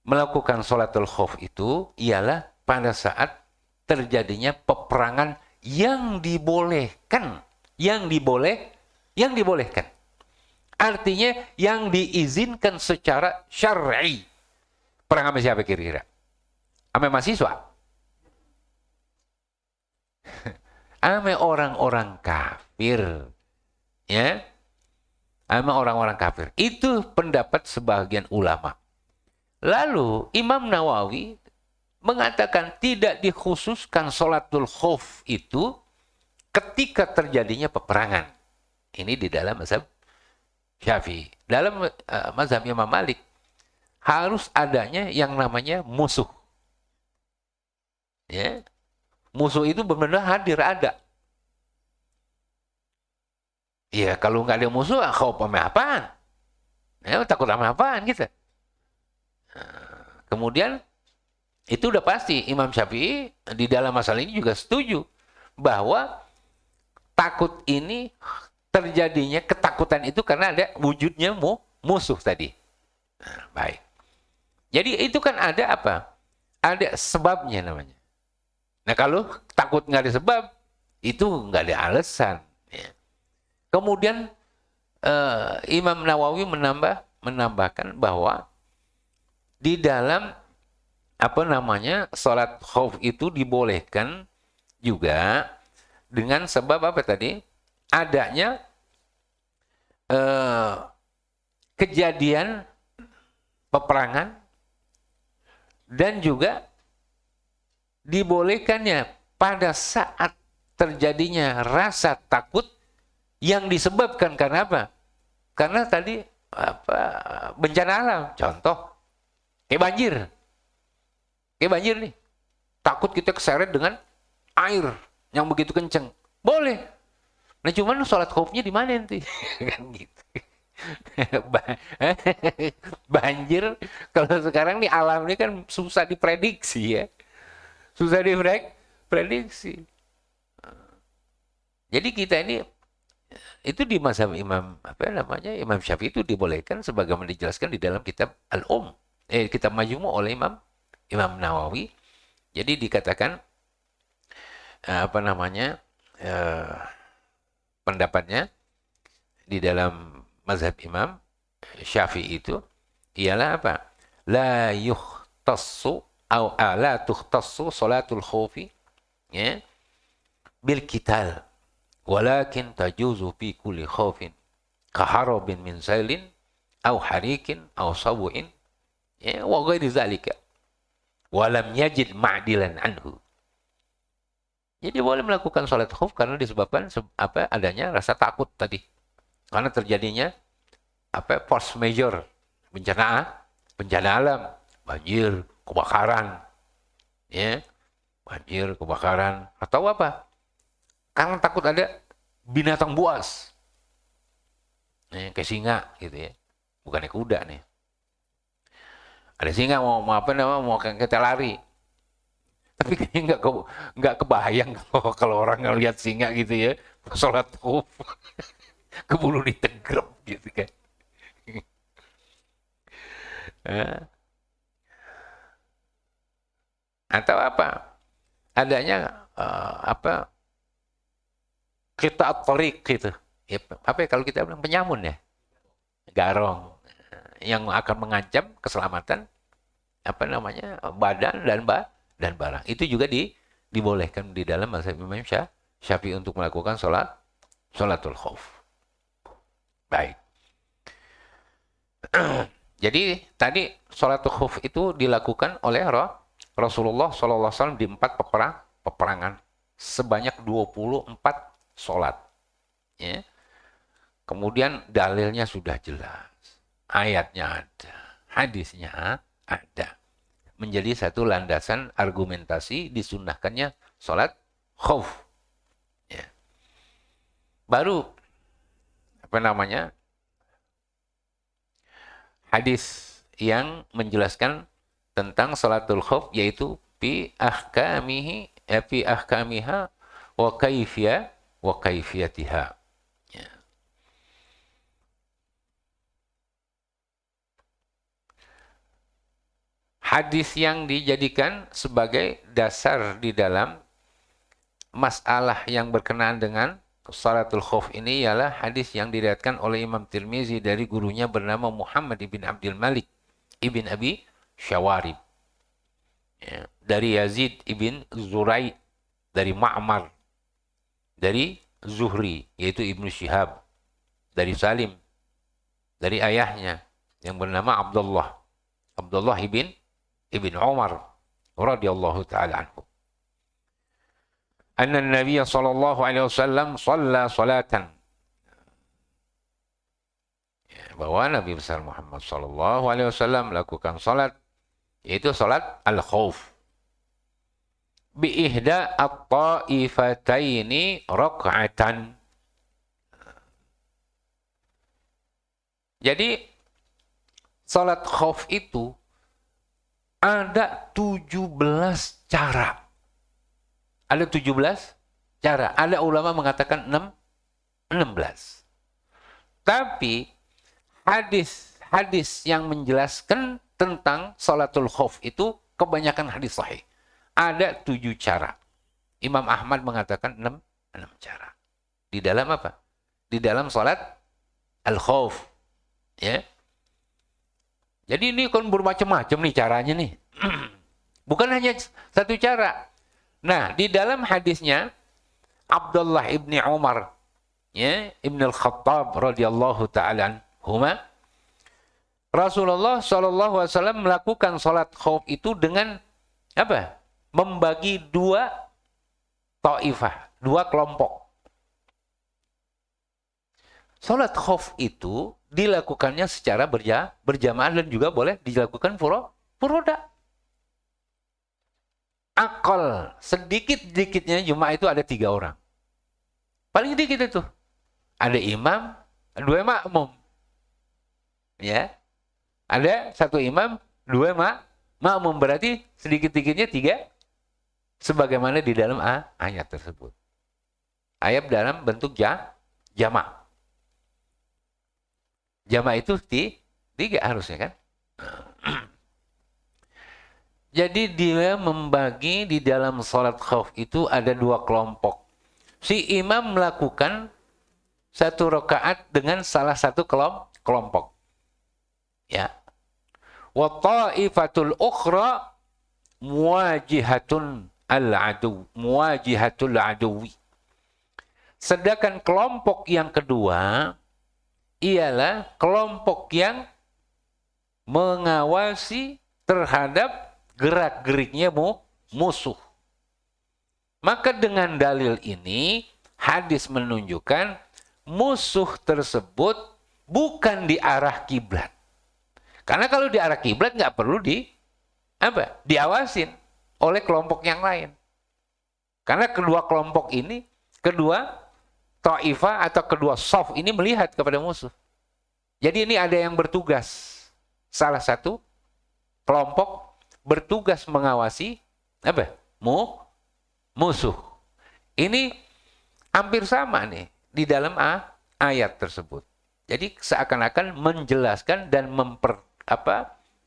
melakukan sholatul khauf itu ialah pada saat terjadinya peperangan yang dibolehkan, yang dibolehkan. Artinya yang diizinkan secara syar'i. Perang sama siapa kira-kira? Sama mahasiswa? Sama orang-orang kafir. Ya? Sama orang-orang kafir. Itu pendapat sebagian ulama. Lalu Imam Nawawi mengatakan tidak dikhususkan sholatul khauf itu ketika terjadinya peperangan. Ini di dalam mazhab Syafi'i. Dalam mazhab Imam Malik harus adanya yang namanya musuh. Ya. Musuh itu benar-benar hadir, ada. Ya, kalau nggak ada musuh, khauf sama apaan? Ya, takut sama apaan gitu. Kemudian itu udah pasti Imam Syafi'i di dalam masalah ini juga setuju bahwa takut ini terjadinya, ketakutan itu karena ada wujudnya musuh tadi. Nah, baik. Jadi itu kan ada apa? Ada sebabnya namanya. Nah, kalau takut nggak ada sebab, itu nggak ada alasan. Ya. Kemudian Imam Nawawi menambahkan bahwa di dalam sholat khauf itu dibolehkan juga dengan sebab apa tadi? Adanya kejadian peperangan dan juga dibolehkannya pada saat terjadinya rasa takut yang disebabkan karena apa? Karena tadi bencana alam, contoh kayak banjir. Kayak banjir nih. Takut kita keseret dengan air yang begitu kenceng. Boleh. Nah cuman sholat khaufnya di mana nanti? Kan gitu. Banjir kalau sekarang nih alam ini kan susah diprediksi ya. Susah diprediksi. Jadi kita ini itu di mazhab Imam Syafi'i itu dibolehkan sebagaimana dijelaskan di dalam kitab kitab Majmu' oleh Imam Nawawi. Jadi dikatakan pendapatnya di dalam mazhab Imam Syafi'i itu ialah apa? La yukhtassu la tukhtassu salatul khaufi ya bil qital walakin tajuzu fi kulli khaufin kaharabin min sailin aw harikin aw sabu'in ya wa ghairi zalika walam yajid ma'dilan anhu. Jadi boleh melakukan salat khauf karena disebabkan adanya rasa takut tadi. Karena terjadinya force major, bencana alam, banjir, kebakaran. Ya. Banjir, kebakaran atau apa? Karena takut ada binatang buas. Kayak singa gitu ya. Bukannya kuda nih. Ada singa mau kita lari. Tapi kayaknya nggak kebayang kalau orang ngelihat singa gitu ya, sholat khauf, keburu ditegrep gitu kan. Atau apa? Adanya kita at-tariq gitu. Ya, kalau kita bilang penyamun ya, garong yang akan mengancam keselamatan badan dan barang. Itu juga dibolehkan di dalam mazhab Imam Syafi'i untuk melakukan sholatul khauf. Baik. Jadi tadi sholatul khauf itu dilakukan oleh Rasulullah SAW di 4 peperangan sebanyak 24 sholat. Ya. Kemudian dalilnya sudah jelas. Ayatnya ada. Hadisnya ada. Menjadi satu landasan argumentasi disunnahkannya sholat khauf. Ya. Baru hadis yang menjelaskan tentang sholatul khauf yaitu fi ahkamiha wa kaifiyatiha. Ya. Hadis yang dijadikan sebagai dasar di dalam masalah yang berkenaan dengan sholatul khauf ini ialah hadis yang diriwayatkan oleh Imam Tirmizi dari gurunya bernama Muhammad ibn Abdul Malik ibn Abi Syawarib. Ya, dari Yazid ibn Zurai, dari Ma'mar, dari Zuhri yaitu Ibnu Syihab, dari Salim, dari ayahnya yang bernama Abdullah ibn Umar radhiyallahu taala anhu. Anna Nabiy sallallahu alaihi wasallam shalla salatan. Bahwa Nabi besar Muhammad sallallahu alaihi wasallam melakukan salat yaitu salat al-khauf. Bi ihda at-taifataini rak'atan. Jadi salat khauf itu ada 17 cara. Ada 17 cara. Ada ulama mengatakan 16. Tapi hadis yang menjelaskan tentang salatul khauf itu kebanyakan hadis sahih. Ada 7 cara. Imam Ahmad mengatakan 6 cara. Di dalam apa? Di dalam salat al-khauf. Ya. Jadi ini kan bermacam-macam nih caranya nih. Bukan hanya satu cara. Nah, di dalam hadisnya Abdullah ibni Umar, ya, Ibn al-Khattab radhiyallahu ta'ala anhuma, Rasulullah SAW melakukan salat khauf itu dengan apa? Membagi 2 taifah, 2 kelompok. Salat khauf itu dilakukannya secara berjamaah dan juga boleh dilakukan furoda. Akal sedikit-sedikitnya Jumat itu ada 3 orang. Paling dikit itu. Ada imam, 2 makmum. Ya. Ada 1 imam, 2 makmum. Berarti sedikit-sedikitnya 3 sebagaimana di dalam ayat tersebut. Ayat dalam bentuk jamak. Jamak itu 3 harusnya kan? Jadi dia membagi di dalam sholat khauf itu ada 2 kelompok. Si imam melakukan 1 rakaat dengan salah satu kelompok. Ya. Wa ta'ifatul ukhra muwajihatul aduwi. Sedangkan kelompok yang kedua ialah kelompok yang mengawasi terhadap gerak-geriknya musuh. Maka dengan dalil ini, hadis menunjukkan musuh tersebut bukan di arah kiblat. Karena kalau di arah kiblat nggak perlu diawasin oleh kelompok yang lain. Karena kedua kelompok ini, kedua ta'ifah atau kedua shaf ini melihat kepada musuh. Jadi ini ada yang bertugas. Salah satu kelompok bertugas mengawasi musuh. Ini hampir sama nih di dalam ayat tersebut. Jadi seakan-akan menjelaskan dan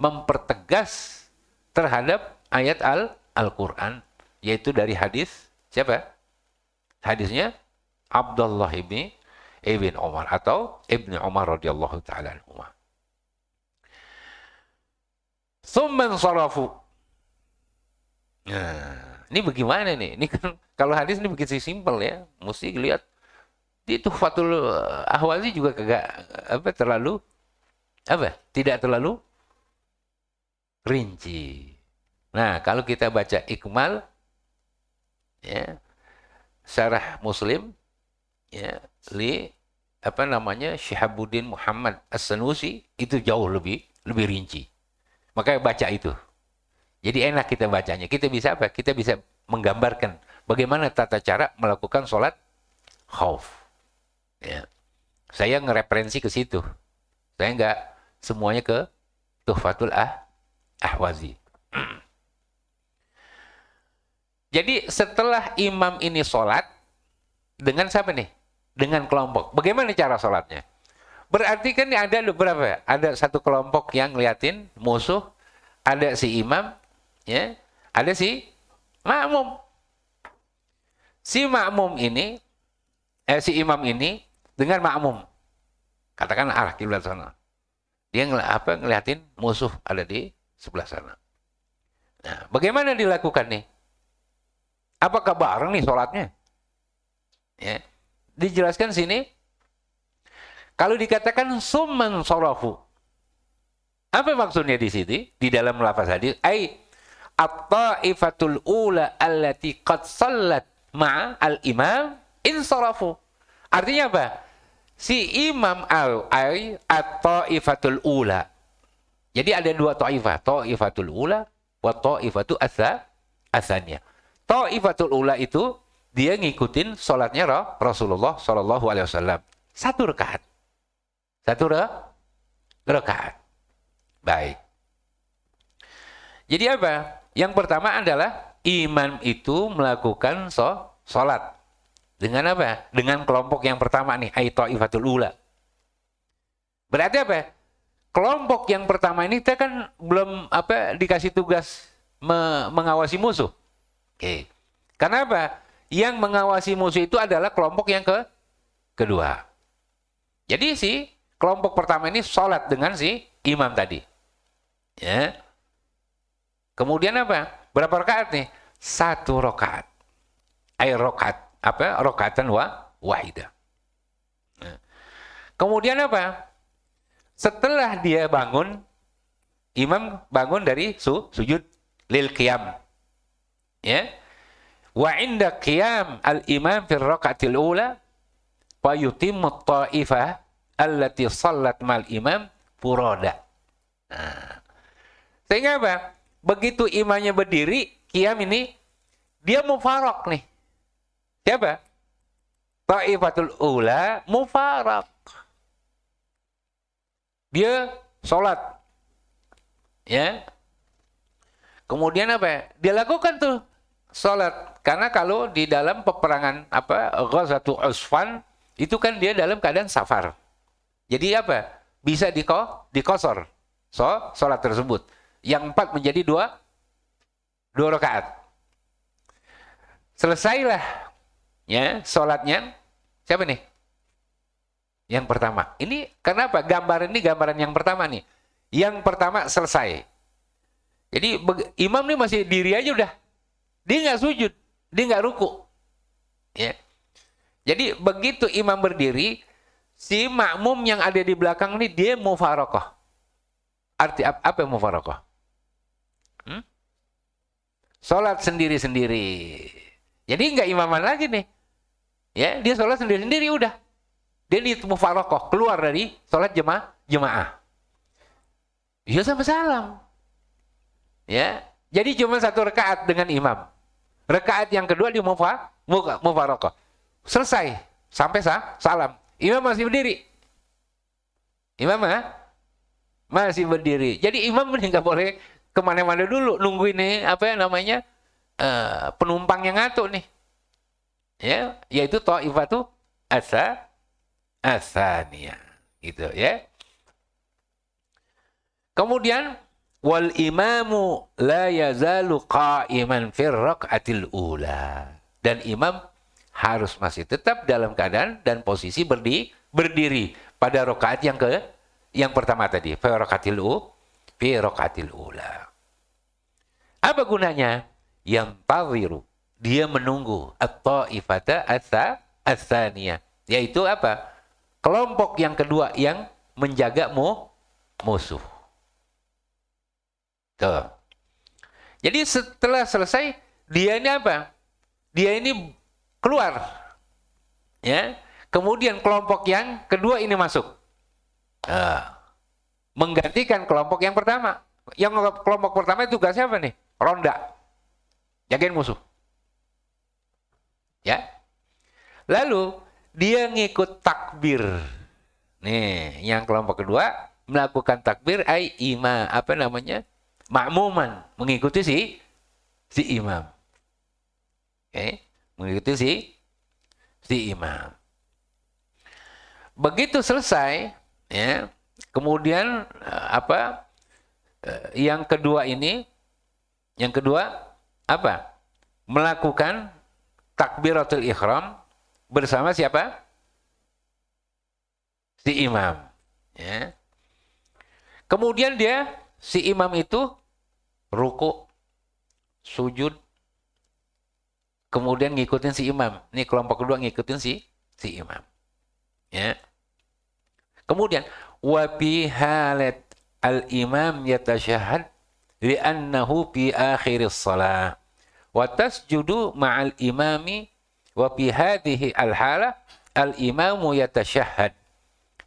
mempertegas terhadap ayat Al-Qur'an, yaitu dari hadis siapa? Hadisnya Abdullah ibn Umar atau Ibnu Umar radhiyallahu taala anhuma. Tsumman sarafu. Nah, ini bagaimana nih? Ini kan kalau hadis ini begitu simpel ya. Mesti lihat di Tuhfatul Ahwazi juga kagak terlalu tidak terlalu rinci. Nah, kalau kita baca Ikmal ya, Syarah Muslim ya, Syihabuddin Muhammad As-Sanusi itu jauh lebih rinci. Makanya baca itu. Jadi enak kita bacanya. Kita bisa Kita bisa menggambarkan bagaimana tata cara melakukan sholat khauf. Ya. Saya ngereferensi ke situ. Saya nggak semuanya ke Tuhfatul Ahwazi. Jadi setelah imam ini sholat, dengan siapa nih? Dengan kelompok. Bagaimana cara sholatnya? Berarti kan ada berapa? Ada 1 kelompok yang ngeliatin musuh, ada si imam, ya, ada si makmum. Si imam ini dengan makmum. Katakan arah kiblat sana. Dia ngeliatin musuh ada di sebelah sana. Nah, bagaimana dilakukan nih? Apakah bareng nih sholatnya? Ya. Dijelaskan sini. Kalau dikatakan summan sarafu, apa maksudnya di sini? Di dalam lafaz hadis, at-ta'ifatul ula allati qad sallat ma'a al-imam insarafu. Artinya apa? Si imam at-ta'ifatul ula. Jadi ada 2 ta'ifah, ta'ifatul ula wa ta'ifatu atsaniyah. Ta'ifatul ula itu dia ngikutin sholatnya Rasulullah sallallahu alaihi wasallam. 1 rakaat. 1 rakaat. Baik. Jadi apa? Yang pertama adalah imam itu melakukan sholat. Dengan apa? Dengan kelompok yang pertama nih, ta'ifatul ula. Berarti apa? Kelompok yang pertama ini kita kan belum dikasih tugas mengawasi musuh. Oke. Karena apa? Yang mengawasi musuh itu adalah kelompok yang kedua. Jadi kelompok pertama ini sholat dengan si imam tadi. Ya. Kemudian apa? Berapa rakaat nih? 1 rakaat. Rakaatan wahidah. Nah. Kemudian apa? Setelah dia bangun, imam bangun dari sujud lil qiyam. Ya. Wa inda qiyam al-imam fi rakaatil ula fa yutimmu at-ta'ifah allati shallat mal imam furoda. Nah, sehingga apa? Begitu imamnya berdiri, qiyam ini, dia mufaraq nih. Siapa? Ta'ifatul ula mufaraq. Dia sholat. Ya. Kemudian apa? Dia lakukan tuh sholat. Karena kalau di dalam peperangan Ghazwatul Usfan, itu kan dia dalam keadaan safar. Jadi apa? Bisa dikosor. Sholat tersebut. Yang 4 menjadi 2 rakaat. Selesailah ya sholatnya. Siapa nih? Yang pertama. Ini kenapa? Gambaran yang pertama nih. Yang pertama selesai. Jadi imam nih masih diri aja udah. Dia nggak sujud, dia nggak ruku. Ya. Jadi begitu imam berdiri, si makmum yang ada di belakang ini dia mufaraqah. Arti apa yang mufaraqah? Sholat sendiri-sendiri. Jadi nggak imaman lagi nih. Ya, dia sholat sendiri-sendiri udah. Dia mufaraqah, keluar dari sholat jemaah. Dia sampai salam. Ya, jadi cuma 1 rakaat dengan imam. Rakaat yang kedua dia mufaraqah. Selesai sampai salam. Imam masih berdiri. Imam masih berdiri. Jadi imam ini nggak boleh kemana-mana dulu, nunggu ini penumpang yang ngatuk nih. Ya, yaitu Taifatu Atsaniyah. Gitu ya. Kemudian wal imamu la yazalu qa'iman fir raq'atil ula. Dan imam harus masih tetap dalam keadaan dan posisi berdiri pada rakaat yang pertama tadi, fi raq'atil ula. Apa gunanya? Yang tawiru, dia menunggu at-ta'ifata atsaniyah, yaitu apa? Kelompok yang kedua yang menjaga musuh. Tuh. Jadi setelah selesai, dia ini apa? Dia ini keluar. Ya. Kemudian kelompok yang kedua ini masuk. Menggantikan kelompok yang pertama. Yang kelompok pertama itu tugasnya apa nih? Ronda. Jagain musuh. Ya. Lalu dia ngikut takbir. Nih, yang kelompok kedua melakukan takbir makmuman, mengikuti si imam. Oke, mengikuti si imam. Begitu selesai, ya. Kemudian yang kedua apa? Melakukan takbiratul ihram bersama siapa? Si imam. Ya. Kemudian si imam itu ruku, sujud, kemudian ngikutin si imam. Ini kelompok kedua ngikutin si imam. Ya. Kemudian wa fi halat al-imam yatashahhad li'annahu fi akhiris shalah wa tasjudu ma'al imami wa fi hadhihi al-halah al-imamu yatashahhad.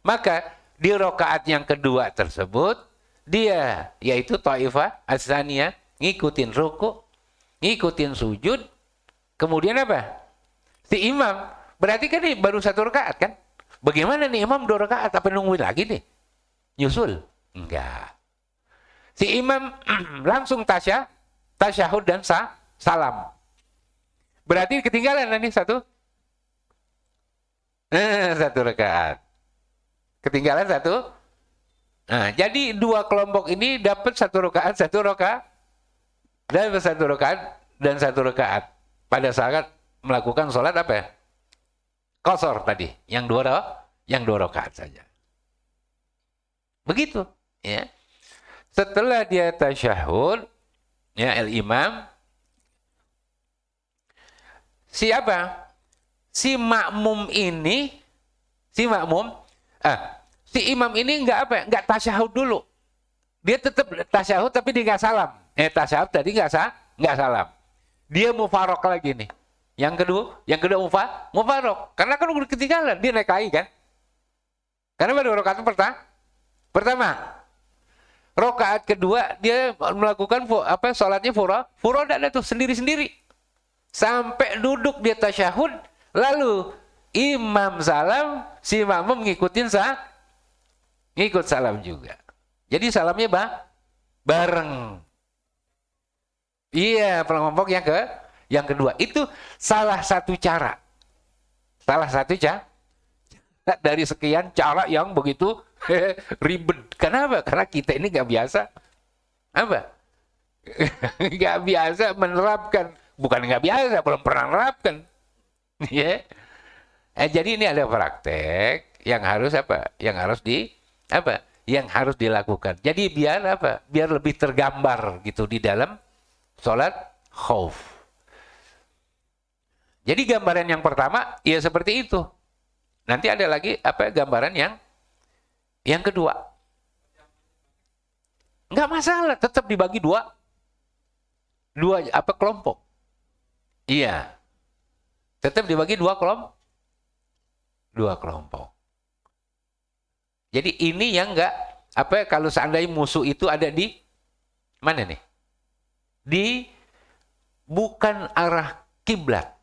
Maka di rakaat yang kedua tersebut dia yaitu Taifah Atsaniyah ngikutin ruku, ngikutin sujud, kemudian apa? Si imam. Berarti kan ini baru 1 rakaat kan? Bagaimana nih imam 2 rakaat apa nungguin lagi nih? Nyusul? Enggak. Si imam langsung tasyahud dan salam. Berarti ketinggalan nih 1 rakaat. Ketinggalan 1. Nah, jadi 2 kelompok ini dapat 1 rakaat, 1 rakaat, dan 1 rakaat. Pada saat melakukan sholat apa ya? Qasar tadi, yang 2 rakaat saja. Begitu, ya. Setelah dia tasyahud, ya al-imam, siapa? Si makmum ini, si imam ini enggak tasyahud dulu. Dia tetap tasyahud tapi dia enggak salam. Tasyahud tadi enggak salam. Dia mufaraq lagi nih. Yang kedua mufaraq. Karena kan udah ketinggalan, dia naik lagi kan. Karena baru rakaat pertama. Rakaat kedua dia melakukan salatnya furoda tuh sendiri-sendiri. Sampai duduk di tasyahud, lalu imam salam, si makmum ngikut salam juga. Jadi salamnya bareng. Iya, kelompok yang kedua itu salah satu cara. Salah satu cara dari sekian cara yang begitu ribet. Kenapa? Karena kita ini nggak biasa nggak biasa menerapkan. Bukan nggak biasa, belum pernah menerapkan. Ya. Jadi ini ada praktek yang harus yang harus dilakukan. Jadi biar biar lebih tergambar gitu di dalam sholat khauf. Jadi gambaran yang pertama ya seperti itu. Nanti ada lagi gambaran yang kedua. Enggak masalah, tetap dibagi dua kelompok. Iya. Tetap dibagi dua kelompok. Jadi ini yang enggak kalau seandainya musuh itu ada di mana nih? Di bukan arah kiblat.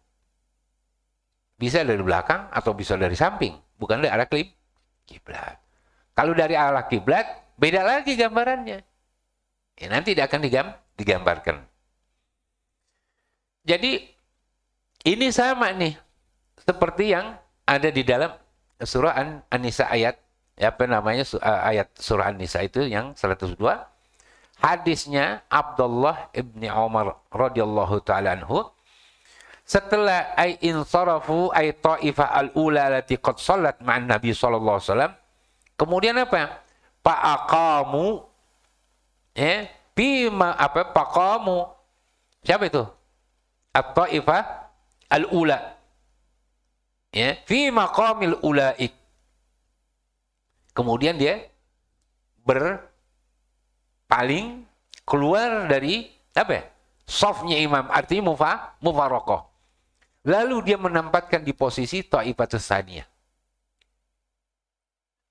Bisa dari belakang atau bisa dari samping, bukan dari arah kiblat. Kalau dari arah kiblat, beda lagi gambarannya. Ya, nanti akan digambarkan. Jadi ini sama nih seperti yang ada di dalam surah An-Nisa ayat ayat surah An-Nisa itu yang 102. Hadisnya Abdullah ibni Umar radhiyallahu taala anhu, setelah ay insarafu ay ta'ifah al-ula lati qad salat ma'an Nabi sallallahu alaihi wasallam, kemudian fa'aqamu faqamu, siapa itu? At-ta'ifah al-ula fi maqamil ulaik. Kemudian dia berpaling keluar dari safnya imam, artinya mufaraqah. Lalu dia menempatkan di posisi Ta'ifatus Tsaniyah.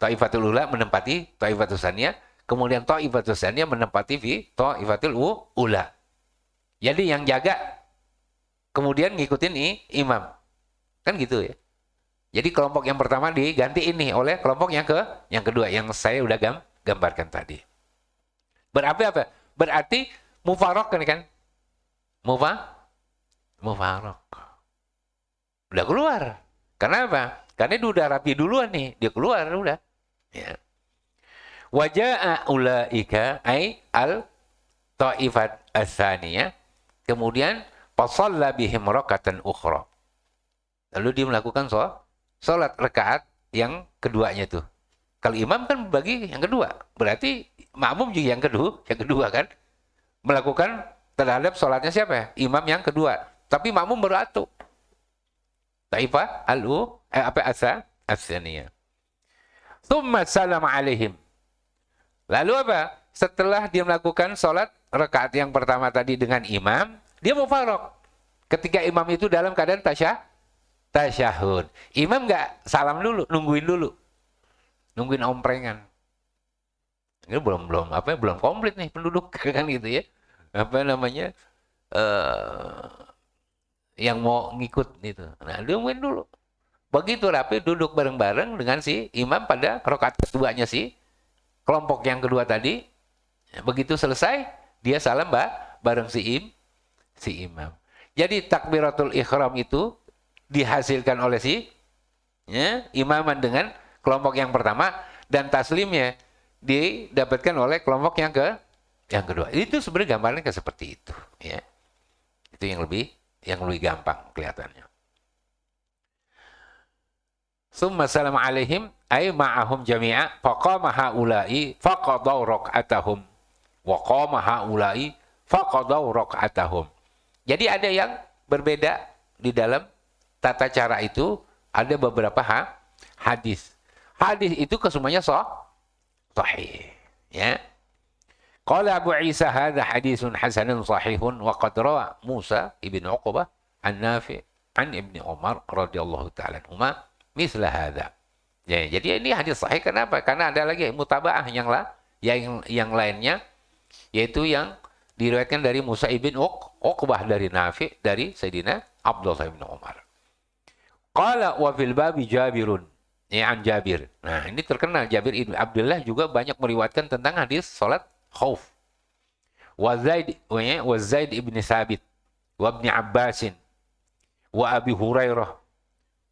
Ta'ifatul Ula menempati Ta'ifatus Tsaniyah, kemudian Ta'ifatus Tsaniyah menempati Ta'ifatul Ula. Jadi yang jaga kemudian ngikutin imam. Kan gitu ya. Jadi kelompok yang pertama diganti ini oleh kelompok yang kedua yang saya udah gambarkan tadi. Berarti mufaraq kan? Mufaraq. Udah keluar. Karena apa? Karena dia udah rapi duluan nih. Dia keluar udah. Ya. Waja'a ulaika ay al-ta'ifat as-saniyah. Kemudian fasalla bihim rakatan ukhra. Lalu dia melakukan salat rakaat yang keduanya tuh. Kalau imam kan bagi yang kedua. Berarti makmum juga yang kedua kan. Melakukan terhadap salatnya siapa? Imam yang kedua. Tapi makmum baru satu. Taifah as-saniyah. Tsumma salama alaihim. Lalu setelah dia melakukan salat rakaat yang pertama tadi dengan imam, dia mufaraq. Ketika imam itu dalam keadaan tasyahud. Imam enggak salam dulu, nungguin omprengan. Ini belum komplit nih penduduk kan gitu ya. Yang mau ngikut gitu. Nah, dia main dulu. Begitu rapi duduk bareng-bareng dengan si imam pada rakaat keduanya si kelompok yang kedua tadi. Begitu selesai, dia salam bareng si imam. Jadi takbiratul ihram itu dihasilkan oleh si imaman dengan kelompok yang pertama, dan taslimnya didapatkan oleh kelompok yang kedua. Itu sebenarnya gambarnya seperti itu, ya. Itu yang lebih gampang kelihatannya. Summa salam alaihim ay ma'ahum jami'a faqama haula'i faqadaw rak'atahum wa qama haula'i faqadaw rak'atahum. Jadi ada yang berbeda di dalam tata cara itu, ada beberapa hadis. Hadis itu kesemuanya sahih, ya. Qala Abu Isa hadza haditsun hasanun sahihun wa qad rawa Musa ibn Uqbah an Nafi' an Ibnu Umar radhiyallahu ta'ala anhuma misla hadza. Ya, jadi ini hadis sahih kenapa? Karena ada lagi mutabaah yang lainnya, yaitu yang diriwayatkan dari Musa ibn Uqbah dari Nafi dari Sayyidina Abdullah bin Umar. Qala wa fil babi Jabirun. Ya, an Jabir. Nah, ini terkenal Jabir ibn Abdullah juga banyak meriwayatkan tentang hadis salat khauf. Wa Zaid ibn Thabit wa Ibn Abbasin wa Abi Hurairah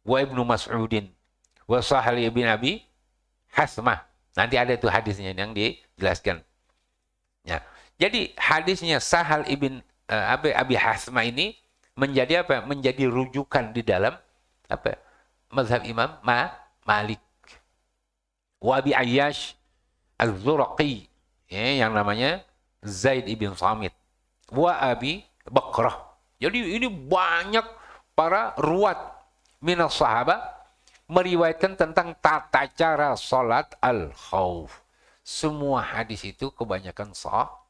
wa Ibnu Mas'udin wa Sahal ibn Abi Hasmah. Nanti ada itu hadisnya yang dijelaskan. Ya. Jadi hadisnya Sahal ibn Abi Hasmah ini menjadi apa? Menjadi rujukan di dalam apa? Mazhab Imam Malik. Wa Abi Ayyash Az-Zuraqi, ya, yang namanya Zaid ibn Samit. Wa Abi Bakrah. Jadi ini banyak para ruwat minas sahabat meriwayatkan tentang tata cara salat al-khauf. Semua hadis itu kebanyakan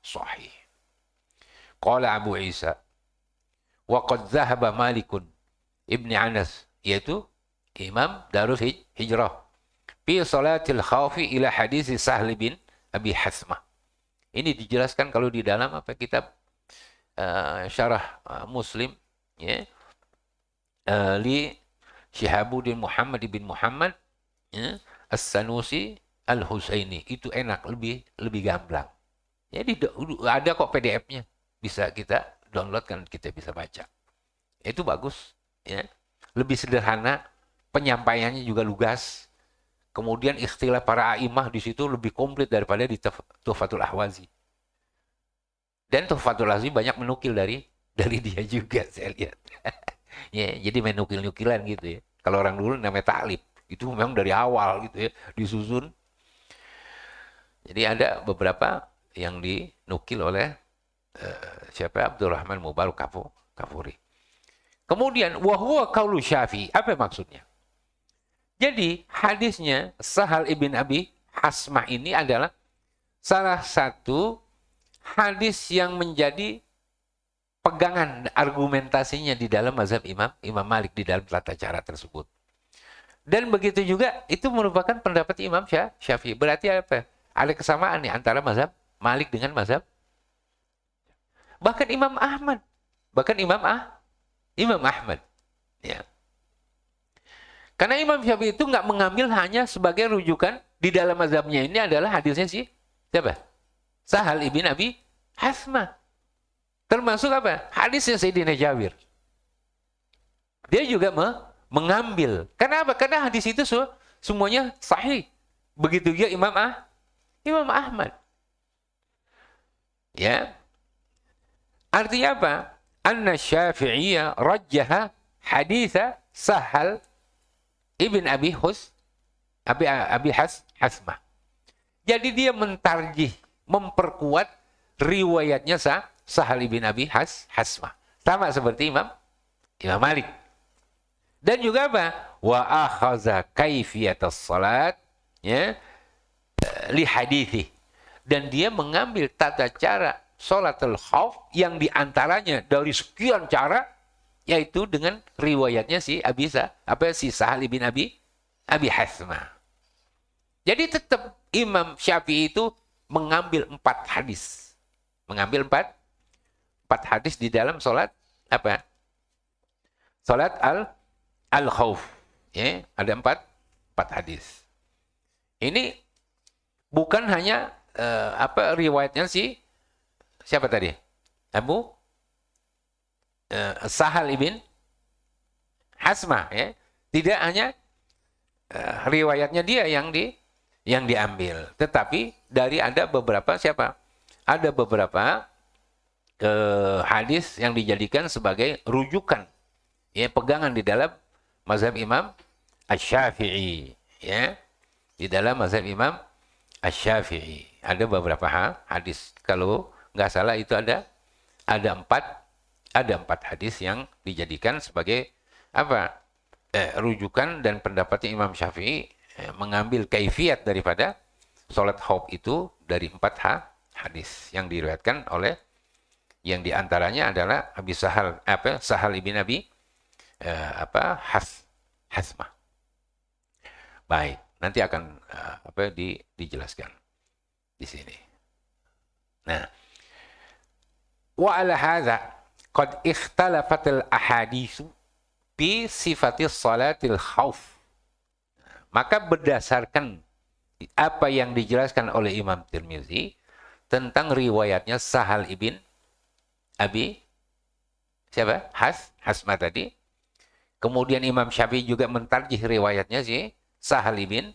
sahih. Qala Abu Isa wa qad dhahaba Malikun Ibni Anas, yaitu Imam Darul Hijrah, fi salatil khaufi ila hadis Sahl bin Abi Hasmah. Ini dijelaskan kalau di dalam apa kitab syarah Muslim, ya, li Syihabuddin Muhammad bin Muhammad, ya, As-Sanusi Al-Husaini. Itu enak, lebih gamblang. Jadi ada kok PDF-nya. Bisa kita download kan, kita bisa baca. Itu bagus, ya. Lebih sederhana, penyampaiannya juga lugas. Kemudian ikhtilaf para a'imah di situ lebih komplit daripada di Tuhfatul Ahwazi. Dan Tuhfatul Ahwazi banyak menukil dari dia juga, saya lihat. Ya, jadi main nukil-nukilan gitu ya. Kalau orang dulu namanya taklif, itu memang dari awal gitu ya, disusun. Jadi ada beberapa yang dinukil oleh siapa? Abdurrahman Mubarak Kafuri. Kemudian wahwa qaulu Syafi'i. Apa maksudnya? Jadi hadisnya Sahal ibn Abi Hasmah ini adalah salah satu hadis yang menjadi pegangan argumentasinya di dalam mazhab Imam Malik di dalam tata cara tersebut. Dan begitu juga itu merupakan pendapat Imam Syafi'i. Berarti apa? Ada kesamaan nih antara mazhab Malik dengan mazhab. Bahkan Imam Ahmad. Imam Ahmad. Ya. Karena Imam Syafi'i itu nggak mengambil hanya sebagai rujukan di dalam mazhabnya ini adalah hadisnya siapa? Sahal ibn Abi Hasmah. Termasuk apa? Hadisnya Sayyidina Jabir. Dia juga mengambil. Kenapa? Karena hadis itu semuanya sahih. Begitu juga Imam Ahmad. Ya. Artinya apa? Anna Syafi'iyya rajjaha haditha Sahal ibn Abi Hasmah. Jadi dia mentarjih, memperkuat riwayatnya Sahal ibn Abi Hasmah. Sama seperti Imam Malik. Dan juga apa? Wa akhaza kaifiyatas salat, ya, li hadithi. Dan dia mengambil tata cara salatul khauf yang diantaranya dari sekian cara, yaitu dengan riwayatnya si Sahal ibn Abi Hasmah. Jadi tetap Imam Syafi'i itu mengambil 4 hadis. Mengambil 4 hadis di dalam salat apa? Salat al-khauf. Ya, ada 4 hadis. Ini bukan hanya riwayatnya siapa tadi? Sahal ibn Hasmah, ya. Tidak hanya riwayatnya dia yang diambil, tetapi dari ada beberapa siapa? Ada beberapa hadis yang dijadikan sebagai rujukan, ya, pegangan di dalam mazhab Imam Asy-Syafi'i, ya. Di dalam mazhab Imam Asy-Syafi'i ada beberapa hadis. Kalau nggak salah itu ada 4 hadis yang dijadikan sebagai apa? Rujukan dan pendapatnya Imam Syafi'i mengambil kaifiyat daripada salat khauf itu dari 4 hadis yang diriwayatkan oleh yang diantaranya adalah Sahal ibn Abi Hasmah. Baik. Nanti akan dijelaskan di sini. Nah, wa ala hadza qad ikhtalafat al ahadits bi sifatis salatil khauf. Maka berdasarkan apa yang dijelaskan oleh Imam Tirmizi tentang riwayatnya Sahal ibn Abi siapa? Hasmah tadi. Kemudian Imam Syafi'i juga mentarjih riwayatnya si Sahal ibn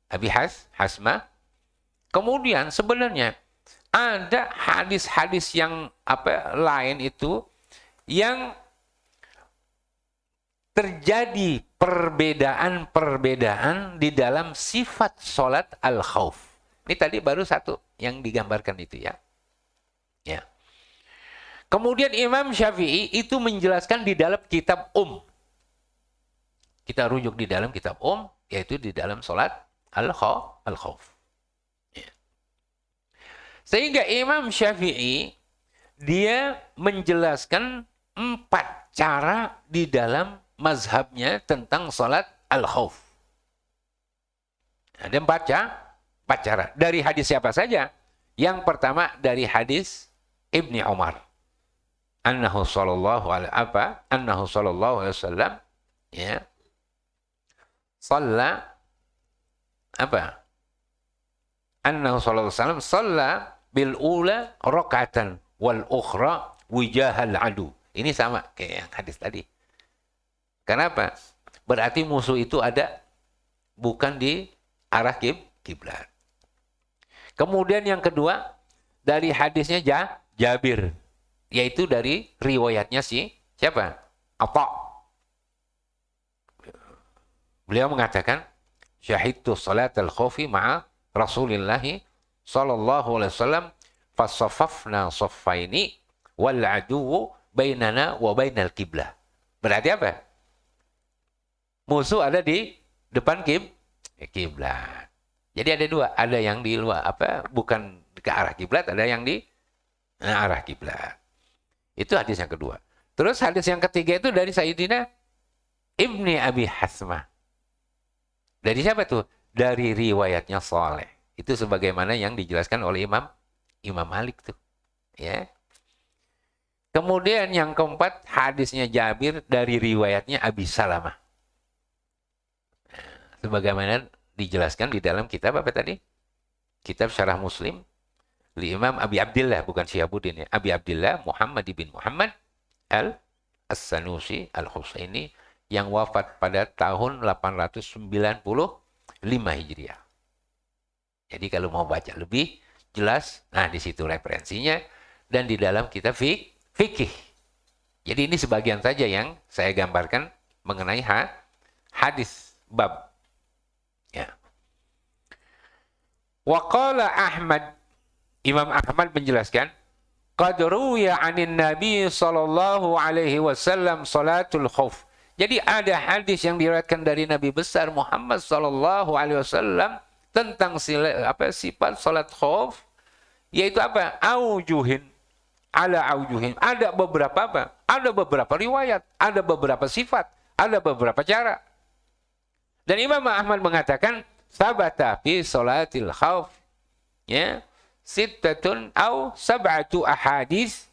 Abi Hasmah. Kemudian sebenarnya ada hadis-hadis yang lain itu yang terjadi perbedaan di dalam sifat sholat al-khauf. Ini tadi baru satu yang digambarkan itu ya. Ya. Kemudian Imam Syafi'i itu menjelaskan di dalam kitab Kita rujuk di dalam kitab yaitu di dalam sholat al-khauf. Ya. Sehingga Imam Syafi'i dia menjelaskan 4 cara di dalam mazhabnya tentang sholat al-khauf. Ada 4 cara. Dari hadis siapa saja? Yang pertama dari hadis Ibni Umar. Annahu sallallahu alaihi wasallam ya. Shalla Annahu sallallahu alaihi wasallam shalla bil ula raka'atan wal ukhra wijahal adu. Ini sama kayak yang hadis tadi. Kenapa? Berarti musuh itu ada bukan di arah kiblat. Kemudian yang kedua dari hadisnya Jabir, yaitu dari riwayatnya siapa? Atha. Beliau mengatakan, syahidtu salat al-khawfi ma'a Rasulillah sallallahu alaihi wasallam fasafafna saffaini wal aduwu bainana wa bainal kiblah. Berarti apa? Musuh ada di depan kiblat. Jadi ada 2, ada yang di luar bukan ke arah kiblat, ada yang di arah kiblat. Itu hadis yang kedua. Terus hadis yang ketiga itu dari Sayyidina Ibni Abi Hasmah. Dari siapa tuh? Dari riwayatnya Saleh. Itu sebagaimana yang dijelaskan oleh Imam Malik tuh. Ya. Kemudian yang keempat hadisnya Jabir dari riwayatnya Abi Salamah. Sebagaimana dijelaskan di dalam kitab apa tadi? Kitab Syarah Muslim li Imam Abi Abdillah, bukan Syihabuddin ya. Abi Abdillah Muhammad bin Muhammad As-Sanusi Al-Husaini yang wafat pada tahun 895 Hijriah. Jadi kalau mau baca lebih jelas, nah di situ referensinya dan di dalam kitab fikih. Jadi ini sebagian saja yang saya gambarkan mengenai hadis bab. Ya. Wa qala Ahmad, Imam Ahmad menjelaskan, qad ruwiya 'anin Nabi sallallahu alaihi wasallam salatul khauf. Jadi ada hadis yang diriwayatkan dari Nabi besar Muhammad sallallahu alaihi wasallam tentang sifat salat khauf, yaitu aujuhin ala aujuhin. Ada beberapa Ada beberapa riwayat, ada beberapa sifat, ada beberapa cara. Dan Imam Ahmad mengatakan sabata fi salatil khauf ya sittatun au sab'atu ahadits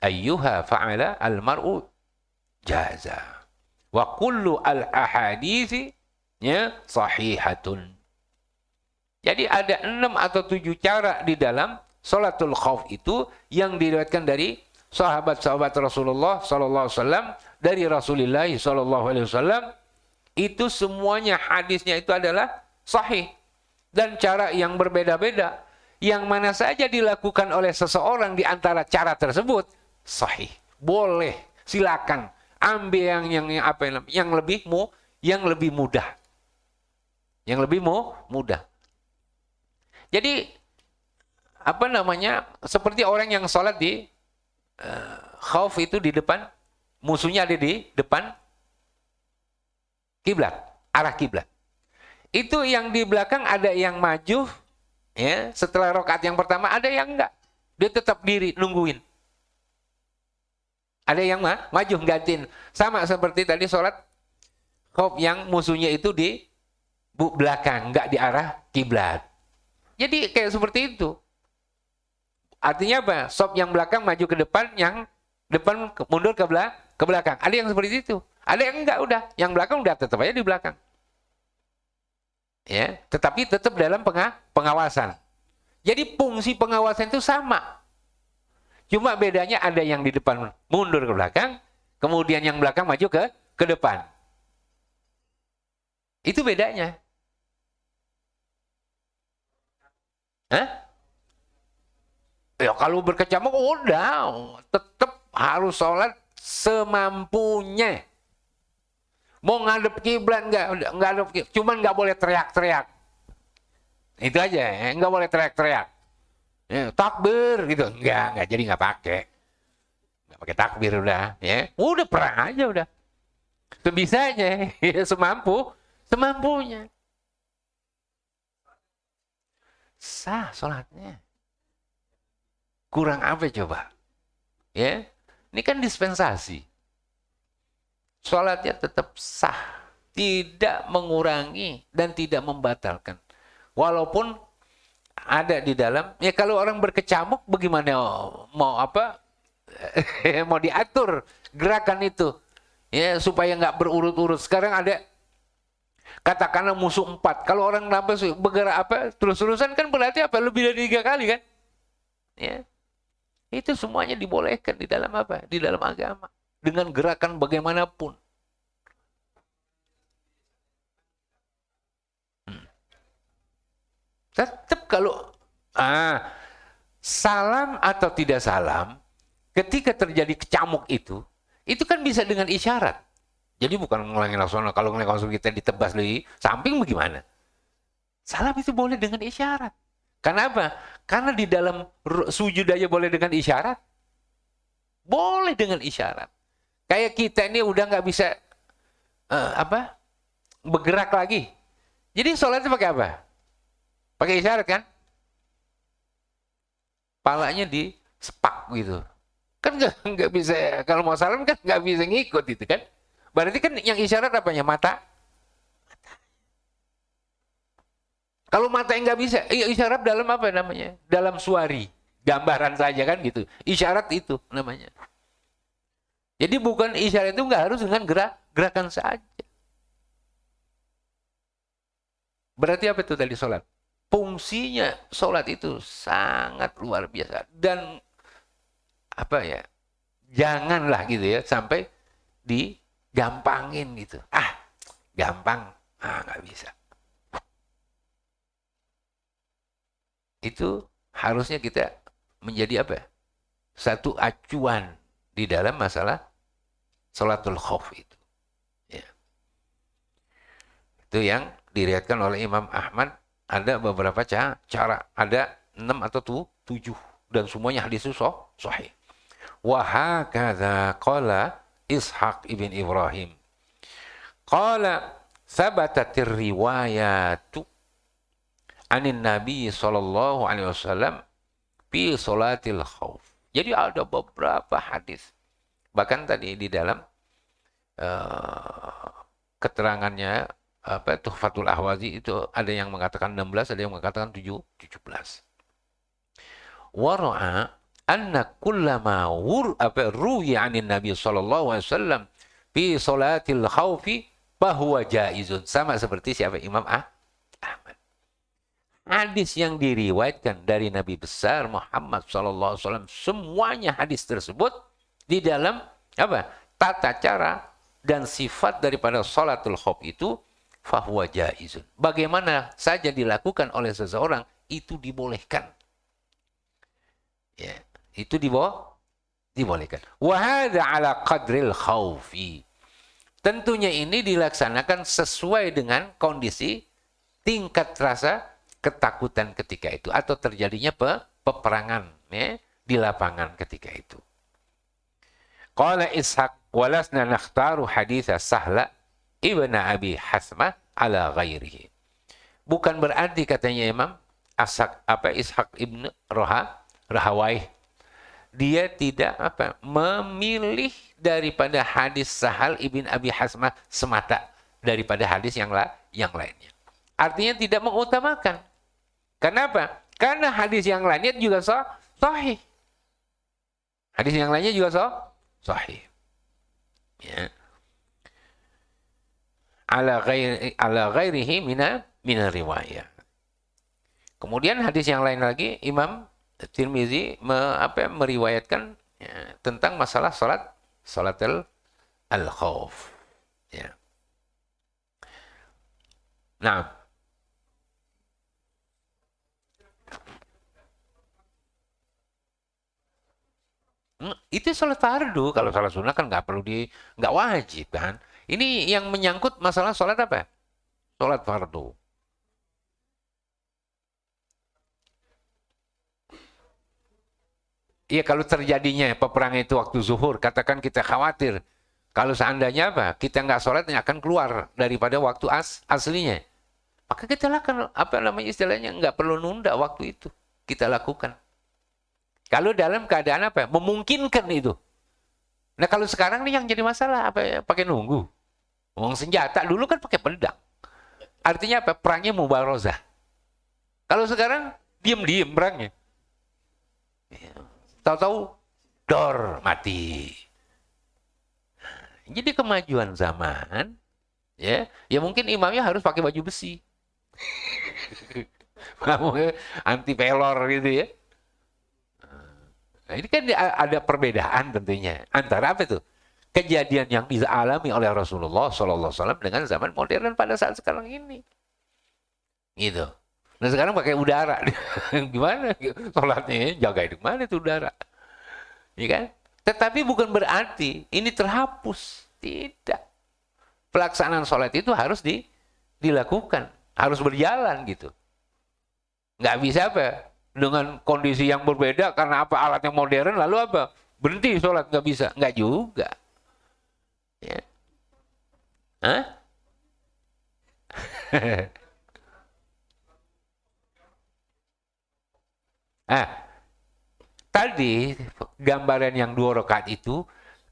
ayyuha fa'ala al-mar'u jaza wa kullu al-ahadits ya sahihatun. Jadi ada 6 atau 7 cara di dalam salatul khauf itu yang diriwayatkan dari sahabat-sahabat Rasulullah sallallahu alaihi wasallam, dari Rasulullah sallallahu alaihi wasallam. Itu semuanya hadisnya itu adalah sahih. Dan cara yang berbeda-beda. Yang mana saja dilakukan oleh seseorang di antara cara tersebut sahih. Boleh, silakan. Ambil yang lebih mudah. Yang lebih mudah. Jadi seperti orang yang sholat di khauf itu di depan, musuhnya ada di depan kiblat, arah kiblat. Itu yang di belakang ada yang maju, ya, setelah rakaat yang pertama ada yang enggak. Dia tetap diri nungguin. Ada yang maju gantiin. Sama seperti tadi sholat khauf yang musuhnya itu di belakang, nggak di arah kiblat. Jadi kayak seperti itu. Artinya apa? Sop yang belakang maju ke depan, yang depan mundur ke belakang. Ada yang seperti itu. Ada yang enggak udah. Yang belakang udah tetap aja di belakang. Ya, tetapi tetap dalam pengawasan. Jadi fungsi pengawasan itu sama. Cuma bedanya ada yang di depan mundur ke belakang, kemudian yang belakang maju ke depan. Itu bedanya. Hah? Ya kalau berkecamuk udah tetap harus sholat semampunya. Mau ngadep kiblat nggak ngadep, cuman nggak boleh teriak-teriak. Itu aja, nggak boleh teriak-teriak. Ya, takbir gitu, nggak jadi nggak pakai takbir udah, ya, udah perang aja udah. Sebisanya, ya, semampunya. Sah sholatnya. Kurang apa coba? Ya, ini kan dispensasi. Sholatnya tetap sah, tidak mengurangi dan tidak membatalkan. Walaupun ada di dalam, ya kalau orang berkecamuk bagaimana mau apa? Mau diatur gerakan itu, ya supaya nggak berurut-urut. Sekarang ada katakanlah musuh 4. Kalau orang bergerak apa terus-terusan kan berarti apa? Lebih dari 3 kali kan? Ya, itu semuanya dibolehkan di dalam apa? Di dalam agama. Dengan gerakan bagaimanapun. Tetap kalau salam atau tidak salam, ketika terjadi kecamuk itu kan bisa dengan isyarat. Jadi bukan ngulangin langsung, kalau langsung kita ditebas di samping bagaimana? Salam itu boleh dengan isyarat. Karena apa? Karena di dalam sujud aja boleh dengan isyarat. Boleh dengan isyarat. Kayak kita ini udah nggak bisa bergerak lagi. Jadi sholatnya pakai apa? Pakai isyarat kan? Palanya di sepak gitu. Kan nggak bisa, kalau mau salam kan nggak bisa ngikut itu kan? Berarti kan yang isyarat apanya? Mata. Kalau mata yang nggak bisa, isyarat dalam apa namanya? Dalam suari, gambaran saja kan gitu. Isyarat itu namanya. Jadi bukan isyarat itu nggak harus dengan gerakan saja. Berarti apa itu tadi sholat? Fungsinya sholat itu sangat luar biasa. Dan apa ya, janganlah gitu ya sampai digampangin gitu. Gampang, nggak bisa. Itu harusnya kita menjadi apa? Satu acuan di dalam masalah sholatul khauf itu. Ya. Itu yang diriwayatkan oleh Imam Ahmad. Ada beberapa cara. Ada 6 atau 7. Dan semuanya hadis itu sahih. Wa hakadha qala Ishaq ibn Ibrahim. Qala thabatatir riwayatu anin Nabi sallallahu alaihi wasallam fi salatil khauf. Jadi ada beberapa hadis. Bahkan tadi di dalam keterangannya Tuhfatul Ahwazi itu ada yang mengatakan 16, ada yang mengatakan 17. Wara'a anna kullama ruwiya 'anin Nabi sallallahu alaihi wasallam fi salatil khaufi fahuwa jaizun. Sama seperti siapa? Imam Ahmad. Hadis yang diriwayatkan dari Nabi besar Muhammad sallallahu alaihi wasallam, semuanya hadis tersebut di dalam apa? Tata cara dan sifat daripada salatul khauf itu fahuwa jaizun. Bagaimana saja dilakukan oleh seseorang itu dibolehkan. Ya, itu dibolehkan. Wa hadza ala qadril khaufi. Tentunya ini dilaksanakan sesuai dengan kondisi tingkat rasa ketakutan ketika itu atau terjadinya peperangan ya, di lapangan ketika itu. Qala Ishaq walasna nakhtaru haditha Sahla ibn Abi Hasmah ala ghairihi. Bukan berarti katanya Imam Ishaq ibn Rahawai, dia tidak memilih daripada hadis Sahal ibn Abi Hasmah semata daripada hadis yang lainnya. Artinya tidak mengutamakan. Kenapa? Karena hadis yang lainnya juga sahih. Hadis yang lainnya juga sahih. Ya. Ala ghairihi mina riwayah. Kemudian hadis yang lain lagi, Imam Tirmizi meriwayatkan ya, tentang masalah salat al-khauf. Ya. Nah, itu salat fardu. Kalau salat sunnah kan nggak wajib kan. Ini yang menyangkut masalah salat apa? Salat fardu. Iya, kalau terjadinya peperangan itu waktu zuhur, katakan kita khawatir. Kalau seandainya apa? Kita nggak sholat, akan keluar daripada waktu aslinya. Maka kita lakukan, istilahnya, nggak perlu nunda waktu itu. Kita lakukan. Kalau dalam keadaan apa? Memungkinkan itu. Nah, kalau sekarang nih yang jadi masalah, pakai nunggu. Ngomong senjata, dulu kan pakai pedang. Artinya apa? Perangnya mubarozah. Kalau sekarang, diem-diem perangnya. Tahu-tahu dor mati. Jadi kemajuan zaman, ya mungkin imamnya harus pakai baju besi, anti pelor gitu ya. Nah, ini kan ada perbedaan tentunya antara apa itu kejadian yang dialami oleh Rasulullah SAW dengan zaman modern pada saat sekarang ini, gitu. Nah sekarang pakai udara, gimana sholatnya? Jaga di mana itu udara, ya kan? Tetapi bukan berarti ini terhapus, tidak. Pelaksanaan sholat itu harus dilakukan, harus berjalan gitu. Nggak bisa apa? Dengan kondisi yang berbeda karena apa alatnya modern lalu apa? Berhenti sholat nggak bisa, nggak juga. Ya. Hah? Tadi gambaran yang 2 rakaat itu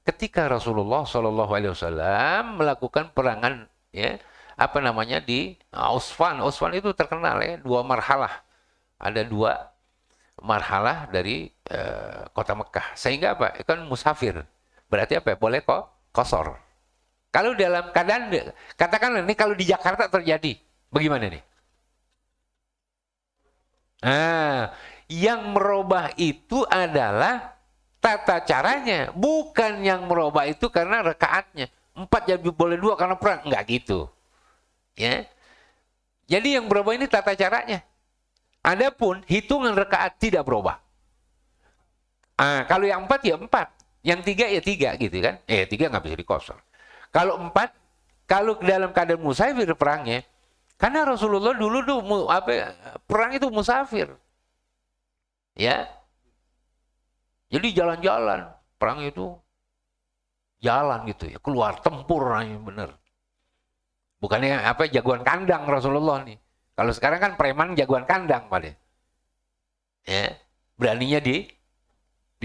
ketika Rasulullah SAW melakukan perangan ya di Usfan. Usfan itu terkenal ya, 2 marhalah. Ada 2 marhalah dari kota Mekah. Sehingga apa? Kan musafir. Berarti apa? Boleh kok kosor. Kalau dalam keadaan katakanlah ini kalau di Jakarta terjadi, bagaimana nih? Yang merubah itu adalah tata caranya, bukan yang merubah itu karena rakaatnya. 4 jadi boleh 2 karena perang, enggak gitu. Ya. Jadi yang berubah ini tata caranya. Adapun hitungan rakaat tidak berubah. Kalau yang 4 ya 4, yang 3 ya 3 gitu kan. 3 nggak bisa dikosor. Kalau 4, kalau dalam keadaan musafir perangnya, karena Rasulullah dulu tuh perang itu musafir. Ya. Jadi jalan-jalan, perang itu jalan gitu ya, keluar tempur bener. Bukannya jagoan kandang Rasulullah nih. Kalau sekarang kan preman jagoan kandang pada. Ya, beraninya di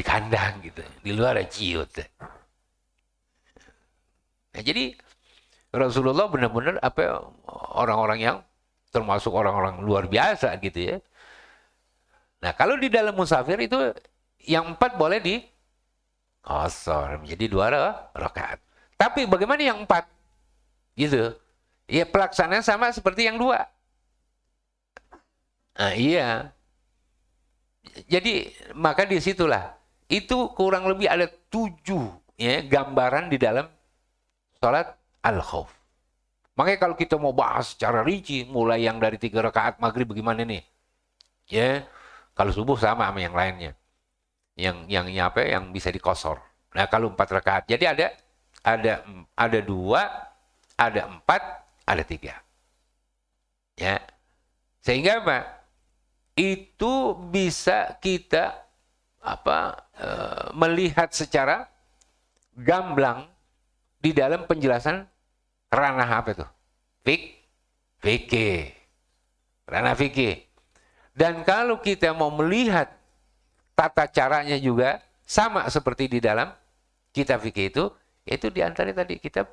kandang gitu. Di luar ada ciut. Nah, jadi Rasulullah benar-benar orang-orang yang termasuk orang-orang luar biasa gitu ya. Nah, kalau di dalam musafir itu yang 4 boleh di kosor menjadi 2 rakaat. Tapi bagaimana yang 4? Gitu. Ya pelaksanaan sama seperti yang 2. Iya. Jadi maka disitulah itu kurang lebih ada 7 ya gambaran di dalam sholat al-khauf. Makanya kalau kita mau bahas secara rinci, mulai yang dari 3 rakaat maghrib bagaimana nih? Ya, kalau subuh sama yang lainnya. Yang bisa dikosor. Nah, kalau 4 rakaat. Jadi ada 2, ada 4, ada 3. Ya. Sehingga apa? Itu bisa kita melihat secara gamblang di dalam penjelasan ranah apa itu? Fikih. Ranah fikih. Dan kalau kita mau melihat tata caranya juga sama seperti di dalam kitab fikih itu di antara tadi kitab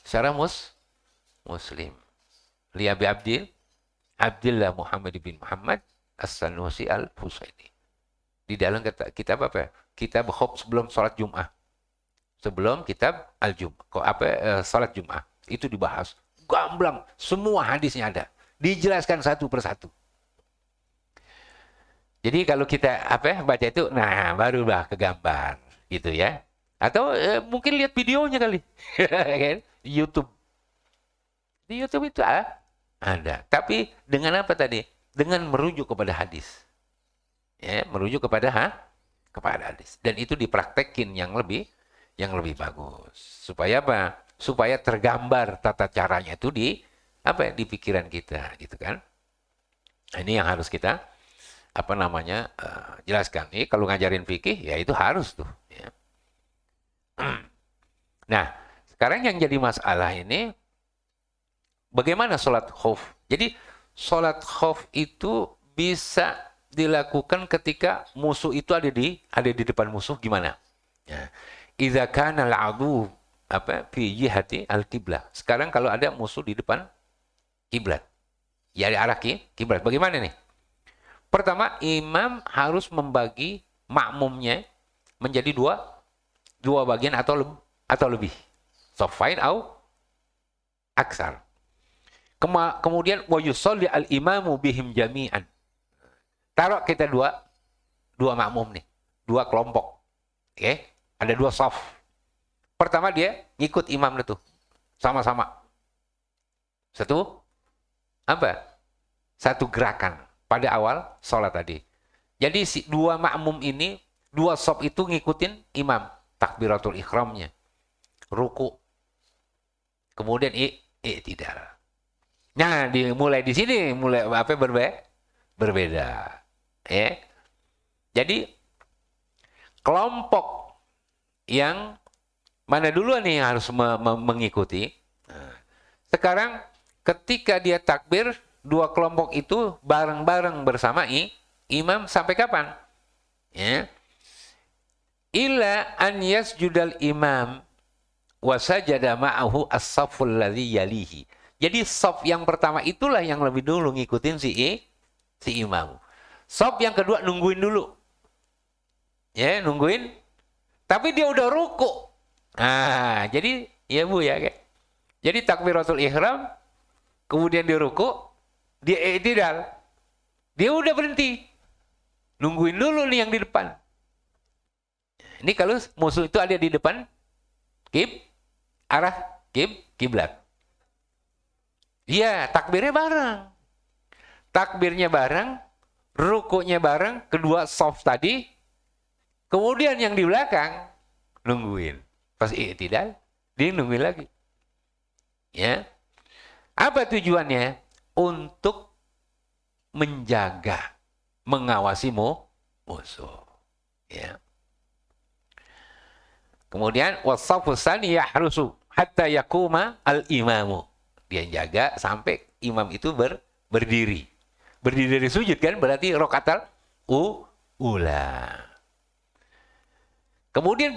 secara muslim. li Abi Abdillah Muhammad bin Muhammad As-Sanusi Al-Husaini. Di dalam kitab apa? Kitab khutbah sebelum sholat Jum'ah. Sebelum kitab Al-Jum'ah. Sholat Jum'ah. Itu dibahas. Gamblang. Semua hadisnya ada. Dijelaskan satu persatu. Jadi kalau kita baca itu, nah barulah kegambar. Gitu ya. Atau mungkin lihat videonya kali. Kan? YouTube. Di YouTube itu ada. Tapi dengan apa tadi? Dengan merujuk kepada hadis. Ya, merujuk kepada hadis. Dan itu dipraktekin yang lebih bagus. Supaya apa? Supaya tergambar tata caranya itu di pikiran kita, gitu kan? Nah, ini yang harus kita jelaskan. Nih kalau ngajarin fikih ya itu harus tuh, ya. Nah, sekarang yang jadi masalah ini bagaimana sholat khauf? Jadi sholat khauf itu bisa dilakukan ketika musuh itu ada di depan musuh, gimana? Ya. Idza kana al-adu fi jihati al-qiblah. Sekarang kalau ada musuh di depan kiblat. Ya di arah kiblat. Bagaimana nih? Pertama, imam harus membagi makmumnya menjadi dua bagian atau lebih. Safain au aksar. Kemudian wa yusalli al-imamu bihim jami'an. Taruh kita dua makmum nih, dua kelompok. Oke? Ada dua saf. Pertama dia ngikut imam itu sama-sama. Satu gerakan pada awal sholat tadi. Jadi si dua makmum ini, dua saf itu ngikutin imam. Takbiratul ihramnya. Ruku. Kemudian i'tidal. Nah, mulai di sini berbeda. Ya. Jadi kelompok yang mana duluan nih yang harus mengikuti. Nah, sekarang ketika dia takbir, dua kelompok itu bareng-bareng bersama imam sampai kapan? Ya. Illa an yasjudal imam wa sajada ma'ahu as-safful ladzi yalihi. Jadi saf yang pertama itulah yang lebih dulu ngikutin si imam. Saf yang kedua nungguin dulu. Ya, nungguin. Tapi dia udah ruku. Nah, jadi ya Bu ya. Jadi takbiratul ihram, kemudian dia ruku, dia i'tidal. Dia udah berhenti. Nungguin dulu nih yang di depan. Ini kalau musuh itu ada di depan arah kiblat. Iya, takbirnya bareng. Takbirnya bareng, rukunya bareng, kedua soft tadi. Kemudian yang di belakang nungguin. Pas i'tidal, dia nungguin lagi. Ya. Apa tujuannya? Untuk menjaga, mengawasi musuh. Ya. Kemudian was-saffu tsani yahrusu hatta yakuma al-imamu. Dia jaga sampai imam itu berdiri. Berdiri dari sujud kan berarti rakaat ula. Kemudian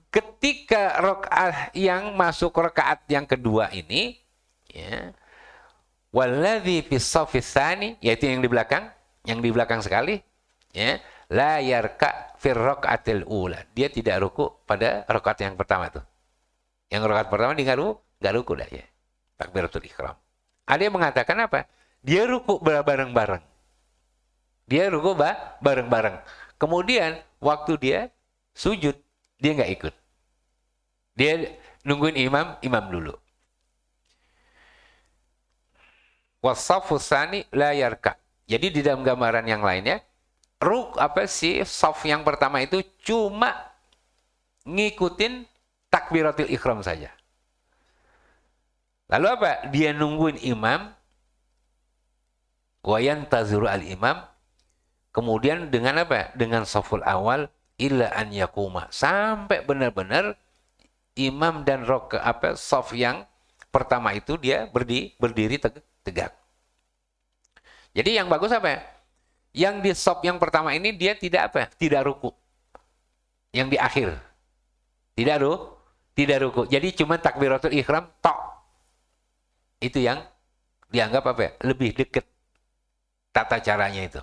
ketika rakaat yang masuk rakaat yang kedua ini, ya, walladzi fis saffi tsani, yaitu yang di belakang sekali, ya, la yarka fir rakaatil ula. Dia tidak ruku pada rakaat yang pertama tuh. Yang rakaat pertama dia enggak ruku dah ya. Takbiratul ihram. Ada yang mengatakan apa? Dia ruku bareng-bareng. Dia ruku bareng-bareng. Kemudian waktu dia sujud, dia nggak ikut. Dia nungguin imam dulu. Wassafu tsani la yarka. Jadi di dalam gambaran yang lainnya, saf yang pertama itu cuma ngikutin takbiratul ihram saja. Lalu apa? Dia nungguin imam, wa yantaziru al-imam, kemudian dengan apa? Dengan saful awal illa an yakuma, sampai benar-benar imam dan saf yang pertama itu dia berdiri tegak. Jadi yang bagus apa? Yang di saf yang pertama ini dia tidak ruku. Yang di akhir tidak ruku. Jadi cuma takbiratul ihram tok. Itu yang Dianggap apa ya? Lebih dekat tata caranya itu.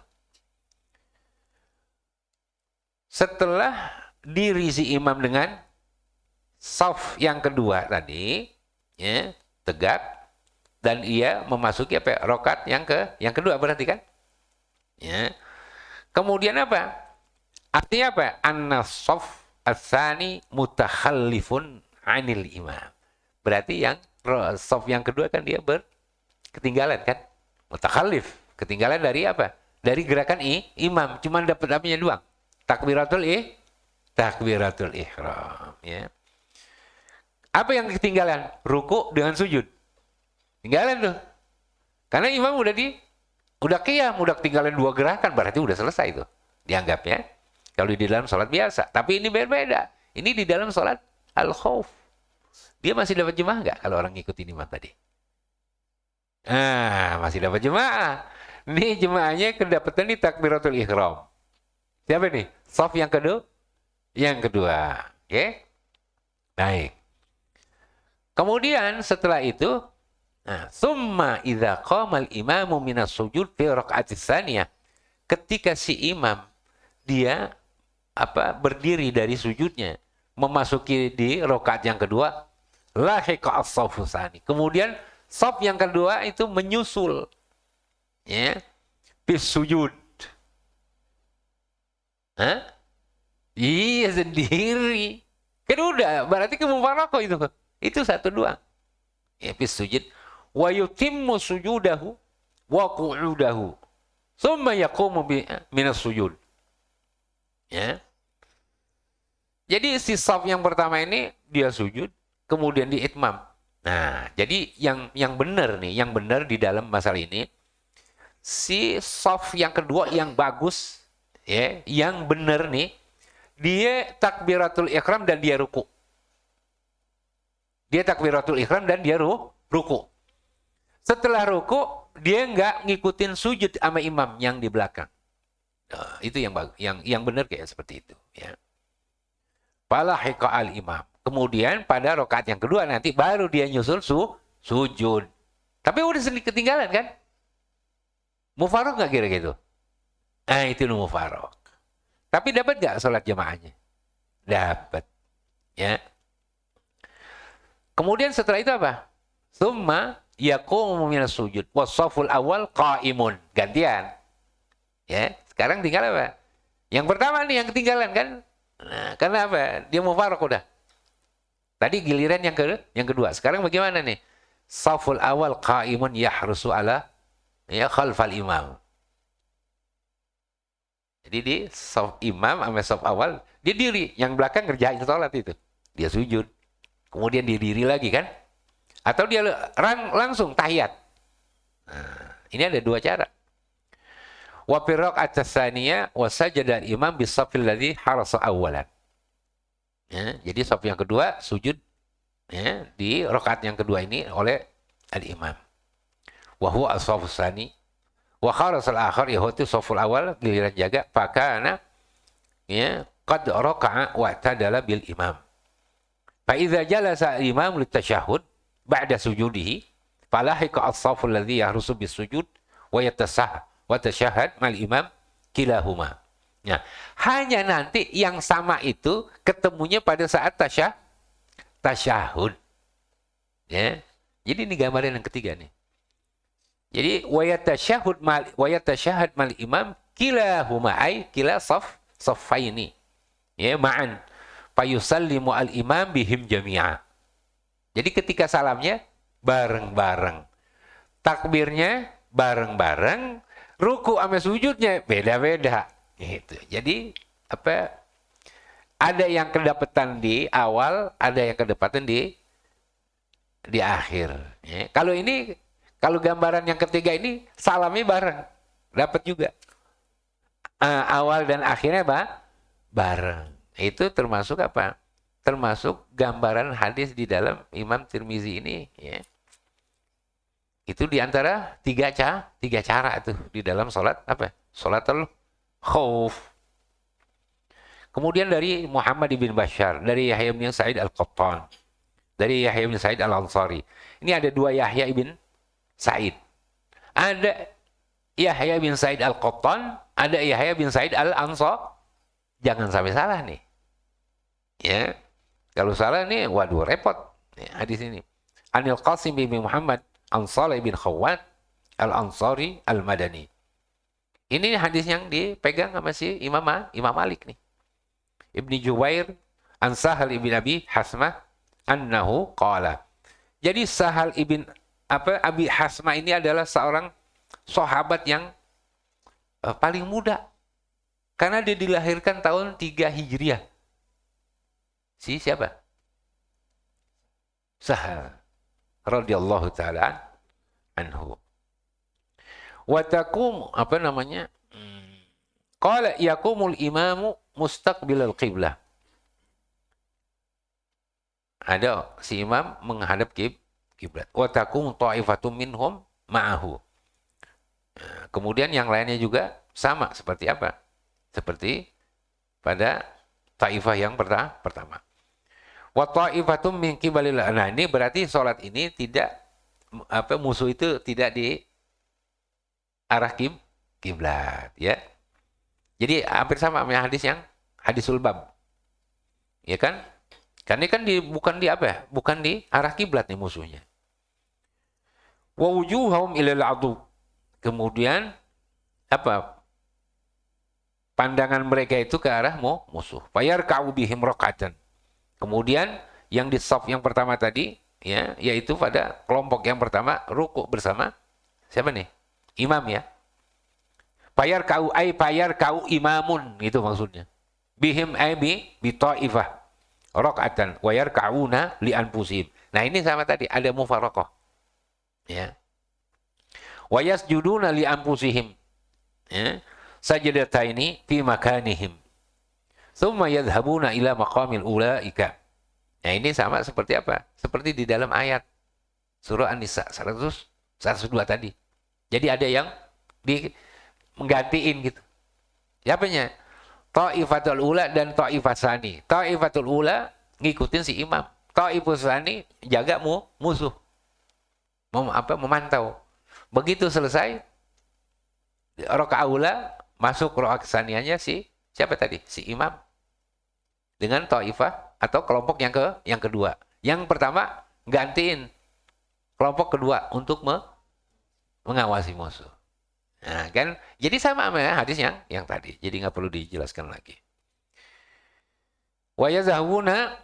Setelah diri si imam dengan saf yang kedua tadi, ya, tegak, dan ia memasuki apa ya? Rokat yang kedua berarti kan? Ya. Kemudian apa? Artinya apa? An-saf ats-tsani mutakhallifun 'anil imam. Berarti yang saf yang kedua kan dia ketinggalan kan? Mutakhallif, ketinggalan dari apa? Dari gerakan imam, cuman dapat apanya doang. Takbiratul ihram, ya. Apa yang ketinggalan? Ruku dengan sujud. Tinggalan tuh. Karena imam udah qiyam, udah ketinggalan 2 gerakan, berarti udah selesai tuh. Dianggapnya. Kalau di dalam sholat biasa. Tapi ini berbeda. Ini di dalam sholat al-khauf. Dia masih dapat jemaah nggak kalau orang ngikutin imam tadi? Masih dapat jemaah. Nih jemaahnya kedapatan di takbiratul ihram. Siapa nih? Shaf yang kedua? Yang kedua. Oke? Baik. Kemudian setelah itu, summa idza qama al-imamu minas sujud fi raq'atis tsaniyah. Ketika si imam dia berdiri dari sujudnya, memasuki di rakaat yang kedua, lahiqa as-shaffu tsani. Kemudian shaf yang kedua itu menyusul, ya, bis sujud. Iya sendiri. Kan udah, berarti kemufaraqah itu. Itu satu doang. Ya, bis sujud. Wa yutimmu sujudahu wa qu'udahu. Tsumma yaqumu minas sujud. Ya. Jadi si shaf yang pertama ini dia sujud, kemudian diitmam. Nah, jadi yang benar nih, yang benar di dalam masalah ini, si shaf yang kedua yang bagus, ya, yang benar nih, dia takbiratul ihram dan dia ruku. Dia takbiratul ihram dan dia ruku. Setelah ruku, dia nggak ngikutin sujud sama imam yang di belakang. Nah, itu yang bagus, yang benar kayak seperti itu, ya. Falahiqa al-imam. Kemudian pada rakaat yang kedua nanti baru dia nyusul sujud. Tapi udah sendiri ketinggalan kan? Mufaraq nggak kira gitu? Itu mufaraq. Tapi dapat nggak sholat jamaahnya? Dapat. Ya. Kemudian setelah itu apa? Tsumma yaqumu minas sujud. Was-shaful awal qa'imun. Gantian. Ya. Sekarang tinggal apa? Yang pertama nih yang ketinggalan kan? Nah, karena apa? Dia mufaraq udah. Tadi giliran yang kedua. Sekarang bagaimana nih? Shaful awal qa'imun yahrusu ala khalfal imam. Jadi di shaf imam sama shaf awal dia diri, yang belakang ngerjain sholat itu. Dia sujud. Kemudian dia diri lagi kan? Atau dia langsung tahiyat. Nah, ini ada 2 cara. Wa firaq at-tsaniyah wa sajada al-imam bis-shaffil ladzi harasa awwalan. Ya, jadi shaf yang kedua sujud, ya, di rakaat yang kedua ini oleh al-imam. Wa huwa as-shaffu tsani wa kharasa al-akhar yaitu shaful awal giliran jaga fakana, ya, qad raka'a wa tadala bil imam. Fa idza jalasa al-imam lit-tasyahhud ba'da sujudihi falahiqa as-shaffu alladhi yahrusu bis-sujud wa yatasahhad wa tasyahhad mal imam kilahuma. Nah, hanya nanti yang sama itu ketemunya pada saat tasyahud. Ya. Jadi ini gambaran yang ketiga nih. Jadi wa yatasyahhad mal imam kilahuma ay kila saffaini. Ya, ma'an. Fa yusallimu al imam bihim jami'a. Jadi ketika salamnya bareng-bareng. Takbirnya bareng-bareng. Ruku sama sujudnya beda-beda. Gitu. Jadi ada yang kedapatan di awal, ada yang kedapatan di akhir. Ya. Kalau gambaran yang ketiga ini salamnya bareng, dapat juga. Awal dan akhirnya bareng. Itu termasuk apa? Termasuk gambaran hadis di dalam Imam Tirmizi ini. Ya. Itu diantara 3 cara itu di dalam sholat sholatul khauf. Kemudian dari Muhammad bin Bashar, dari Yahya bin Sa'id al-Qattan, dari Yahya bin Sa'id al-Ansari. Ini ada 2 Yahya bin Sa'id. ada Yahya bin Sa'id Al-Qattan, ada Yahya bin Sa'id Al-Ansar. Jangan sampai salah nih. Ya. Kalau salah nih, waduh repot. Ya, hadis ini. Anil Qasim bin Muhammad an Salih bin Khawwat Al-Ansari Al-Madani. Ini hadis yang dipegang sama si Imam Malik nih. Ibni Jubair an Sahal ibn Abi Hasmah annahu qala. Jadi Sahal ibn Abi Hasmah ini adalah seorang sahabat yang paling muda. Karena dia dilahirkan tahun 3 Hijriah. Siapa? Sahal radhiyallahu taala anhu. Wa taqum qala yaqumul imamu mustaqbilal qiblah. Ada si imam menghadap kiblat. Wa taqum ta'ifatum minhum ma'ahu. Kemudian yang lainnya juga sama seperti apa? Seperti pada taifah yang pertama. Wa ta'ifatum min qibalil. Nah, ini berarti salat ini tidak musuh itu tidak di arah kiblat, ya. Jadi hampir sama dengan hadis yang hadisul bab. Ya kan? Karena kan bukan di arah kiblat nih musuhnya. Wa wujuhum ilal adu. Kemudian pandangan mereka itu ke arah musuh. Fayarka'u bihim raqatan. Kemudian yang di shaf yang pertama tadi, ya, yaitu pada kelompok yang pertama rukuk bersama siapa nih? Imam, ya. Fayarka'u imamun, itu maksudnya. Bihim bi ta'ifah raqatan wa yarka'una li anfusihim. Nah, ini sama tadi ada mufaraqah. Ya. Wa yasjuduna li anfusihim. Ya. Sajdataini fi makanihim. Tsumma yadhhabuna ila maqamil ulaika. Nah, ini sama seperti apa? Seperti di dalam ayat surah An-Nisa 102 tadi. Jadi ada yang menggantiin gitu. Siapanya? Ta'ifatul ula dan ta'ifat sani. Ta'ifatul ula ngikutin si imam. Ta'ifat sani jaga musuh. Memantau. Begitu selesai rakaat ula masuk rakaat saniyahnya si siapa tadi? Si imam. Dengan ta'ifah atau kelompok yang kedua. Yang pertama gantiin kelompok kedua untuk mengawasi musuh. Nah, kan jadi sama hadis yang tadi. Jadi nggak perlu dijelaskan lagi. Wa yazahuna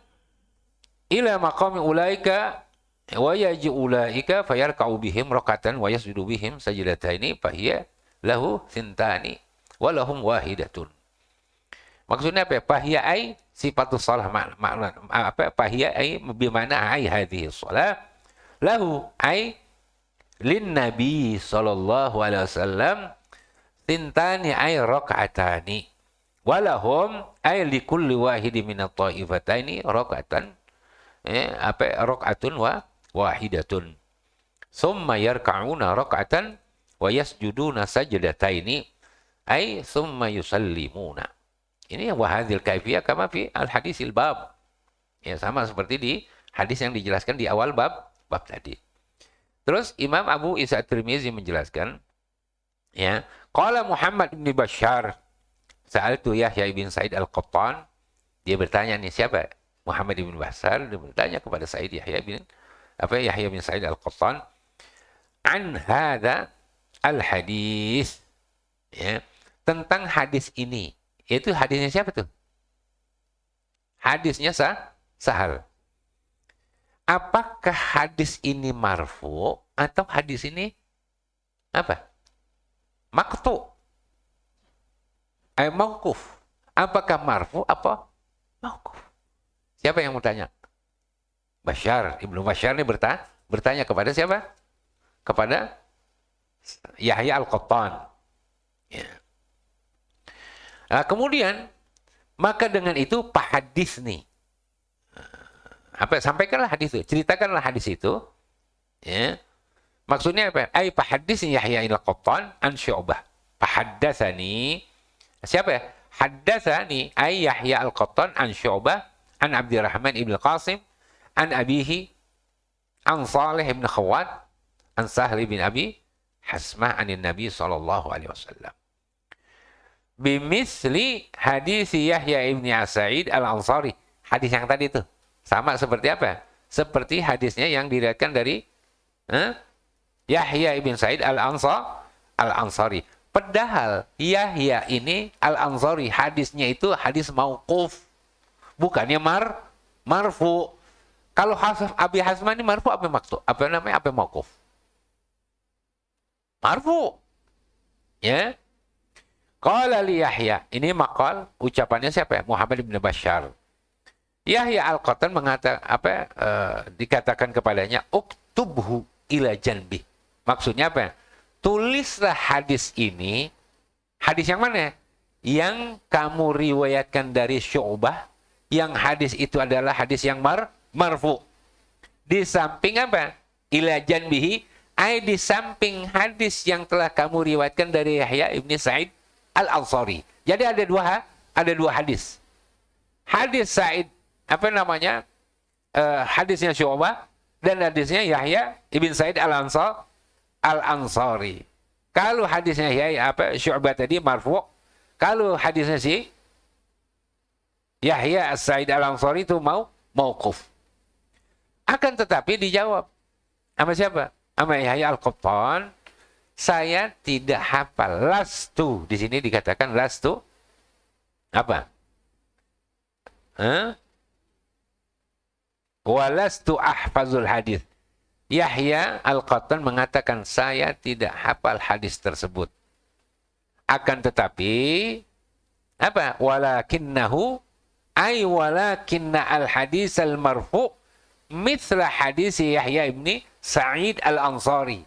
ila maqami ulaika wa yaji ulaika fayarka'u bihim raqatan wa yasjudu bihim sajdataini fahiya lahu sintani wa lahum wahidatun. Maksudnya apa? Fahiya ai sifatus shalah, makna apa? Fahiya ai bimana ai hadhihi shalah lahu ai lin Nabi sallallahu alaihi wasallam tintani ay raka'atani walahum ay likulli wahidi minat ta'ifataini raka'atan raka'atun wa wahidatun summa yarka'una raka'atan wa yasjuduna sajdataini ay summa yusallimuna. Ini wa hadzal kaifiyah kama fi al hadisil bab. Ya, sama seperti di hadis yang dijelaskan di awal bab tadi. Terus Imam Abu Isa At-Tirmizi menjelaskan, ya, qala Muhammad bin Bashar, sa'altu Yahya bin Sa'id Al-Qattan. Dia bertanya nih siapa? Muhammad bin Bashar, dia bertanya kepada Yahya bin Sa'id Al-Qattan an hadza al-hadis, ya, tentang hadis ini. Yaitu hadisnya siapa tuh? Hadisnya Sahal. Apakah hadis ini marfu atau hadis ini apa? Maqtu. Mauquf. Apakah marfu apa mauquf? Siapa yang bertanya? Bashar, Ibnu Bashar ini bertanya kepada siapa? Kepada Yahya Al-Qattan. Ya. Nah, kemudian maka dengan itu pak hadis nih. Sampaikanlah hadis itu, ceritakanlah hadis itu, ya. Maksudnya apa? Ai fahadditsni Yahya Al-Qattan an Syu'bah. Fahaddatsani. Siapa ya? Haddatsani ai Yahya Al-Qattan an Syu'bah an Abdurrahman ibn Qasim an abihi an Salih ibn Khawwat an Sahl bin Abi Hasmah anin Nabi sallallahu alaihi wasallam. Bimisli hadis Yahya ibni Sa'id al-Ansari. Hadis yang tadi itu sama seperti apa? Seperti hadisnya yang diriwayatkan dari Yahya ibn Sa'id al-Ansari. Padahal Yahya ini al-Ansari hadisnya itu hadis mauquf, bukannya marfu. Kalau Abi Hasman ini marfu apa maksud? Apa namanya? Apa mauquf? Marfu. Ya. Qala li Yahya, ini maqal ucapannya siapa ya? Muhammad bin Bashar. Yahya Al-Qattan dikatakan kepadanya uktubhu ila janbi. Maksudnya apa? Tulislah hadis ini. Hadis yang mana? Yang kamu riwayatkan dari Syu'bah, yang hadis itu adalah hadis yang marfu. Di samping apa? Ila janbihi, di samping hadis yang telah kamu riwayatkan dari Yahya ibni Sa'id al-Ansari. Jadi ada dua hadis. Hadis Sa'id hadisnya Syu'bah dan hadisnya Yahya ibn Sa'id al-Ansari. Kalau hadisnya Syu'bah tadi marfu', kalau hadisnya si Yahya Sa'id al-Ansari itu mauquf. Akan tetapi dijawab sama siapa? Sama Yahya Al-Qattan, saya tidak hafal. Lastu, di sini dikatakan lastu apa? Walastu ahfazul hadis. Yahya Al-Qattan mengatakan saya tidak hafal hadis tersebut. Akan tetapi apa? Walakinna al-hadis al-marfu' mithla hadis Yahya ibni Sa'id al-Ansari.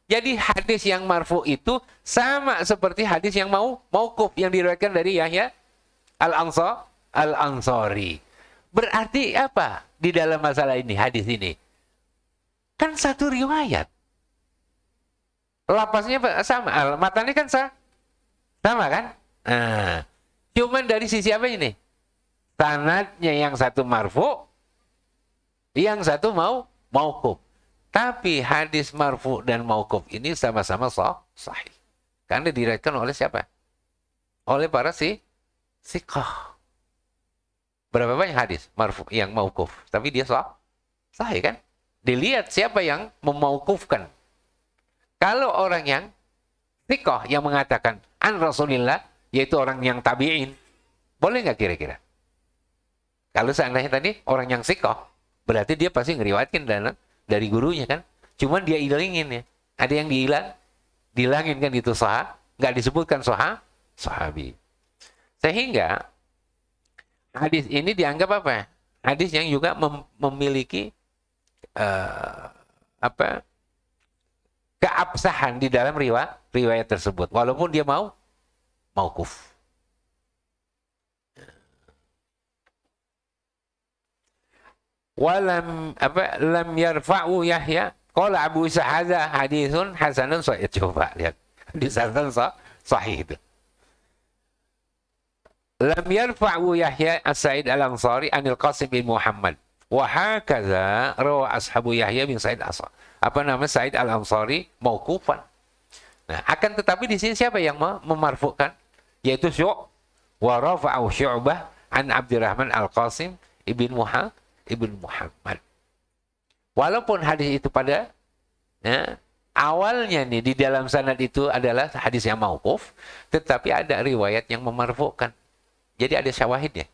Jadi hadis yang marfu itu sama seperti hadis yang mauquf yang diriwayatkan dari Yahya al-Ansari. Berarti apa di dalam masalah ini, hadis ini? Kan satu riwayat. Lapasnya sama, matanya kan sama kan? Nah, cuman dari sisi apa ini? Sanadnya yang satu marfu, yang satu mauquf. Tapi hadis marfu dan mauquf ini sama-sama sahih. Karena diriwayatkan oleh siapa? Oleh para siqah. Berapa banyak hadis marfu yang mauquf, tapi dia sahih kan? Dilihat siapa yang memauqufkan. Kalau orang yang siqah yang mengatakan an Rasulillah, yaitu orang yang tabi'in, boleh nggak kira-kira? Kalau seandainya tadi orang yang siqah, berarti dia pasti ngeriwayatkan dari gurunya kan? Cuman dia ilangin ya. Ada yang dilangin kan itu nggak disebutkan sahabi. Sehingga hadis ini dianggap apa? Hadis yang juga memiliki keabsahan di dalam riwayat tersebut, walaupun dia mauquf. Lam yarfa'u Yahya. Qala Abu Isa hadza haditsun hasanun sahih. Coba lihat. Hadis hasan sahih itu. Lam yarfa'u Yahya As-Sa'id Al-Ansari anil Qasim bin Muhammad. Wa hakaza rawa ashabu Yahya bin Sa'id Sa'id Al-Ansari mauqufan. Nah, akan tetapi di sini siapa yang memarfukan? Yaitu wa rafa'u Syu'bah an Abdurrahman Al-Qasim ibn Muhammad. Walaupun hadis itu pada awalnya nih di dalam sanad itu adalah hadis yang mauquf, tetapi ada riwayat yang memarfukan. Jadi ada syawahidnya.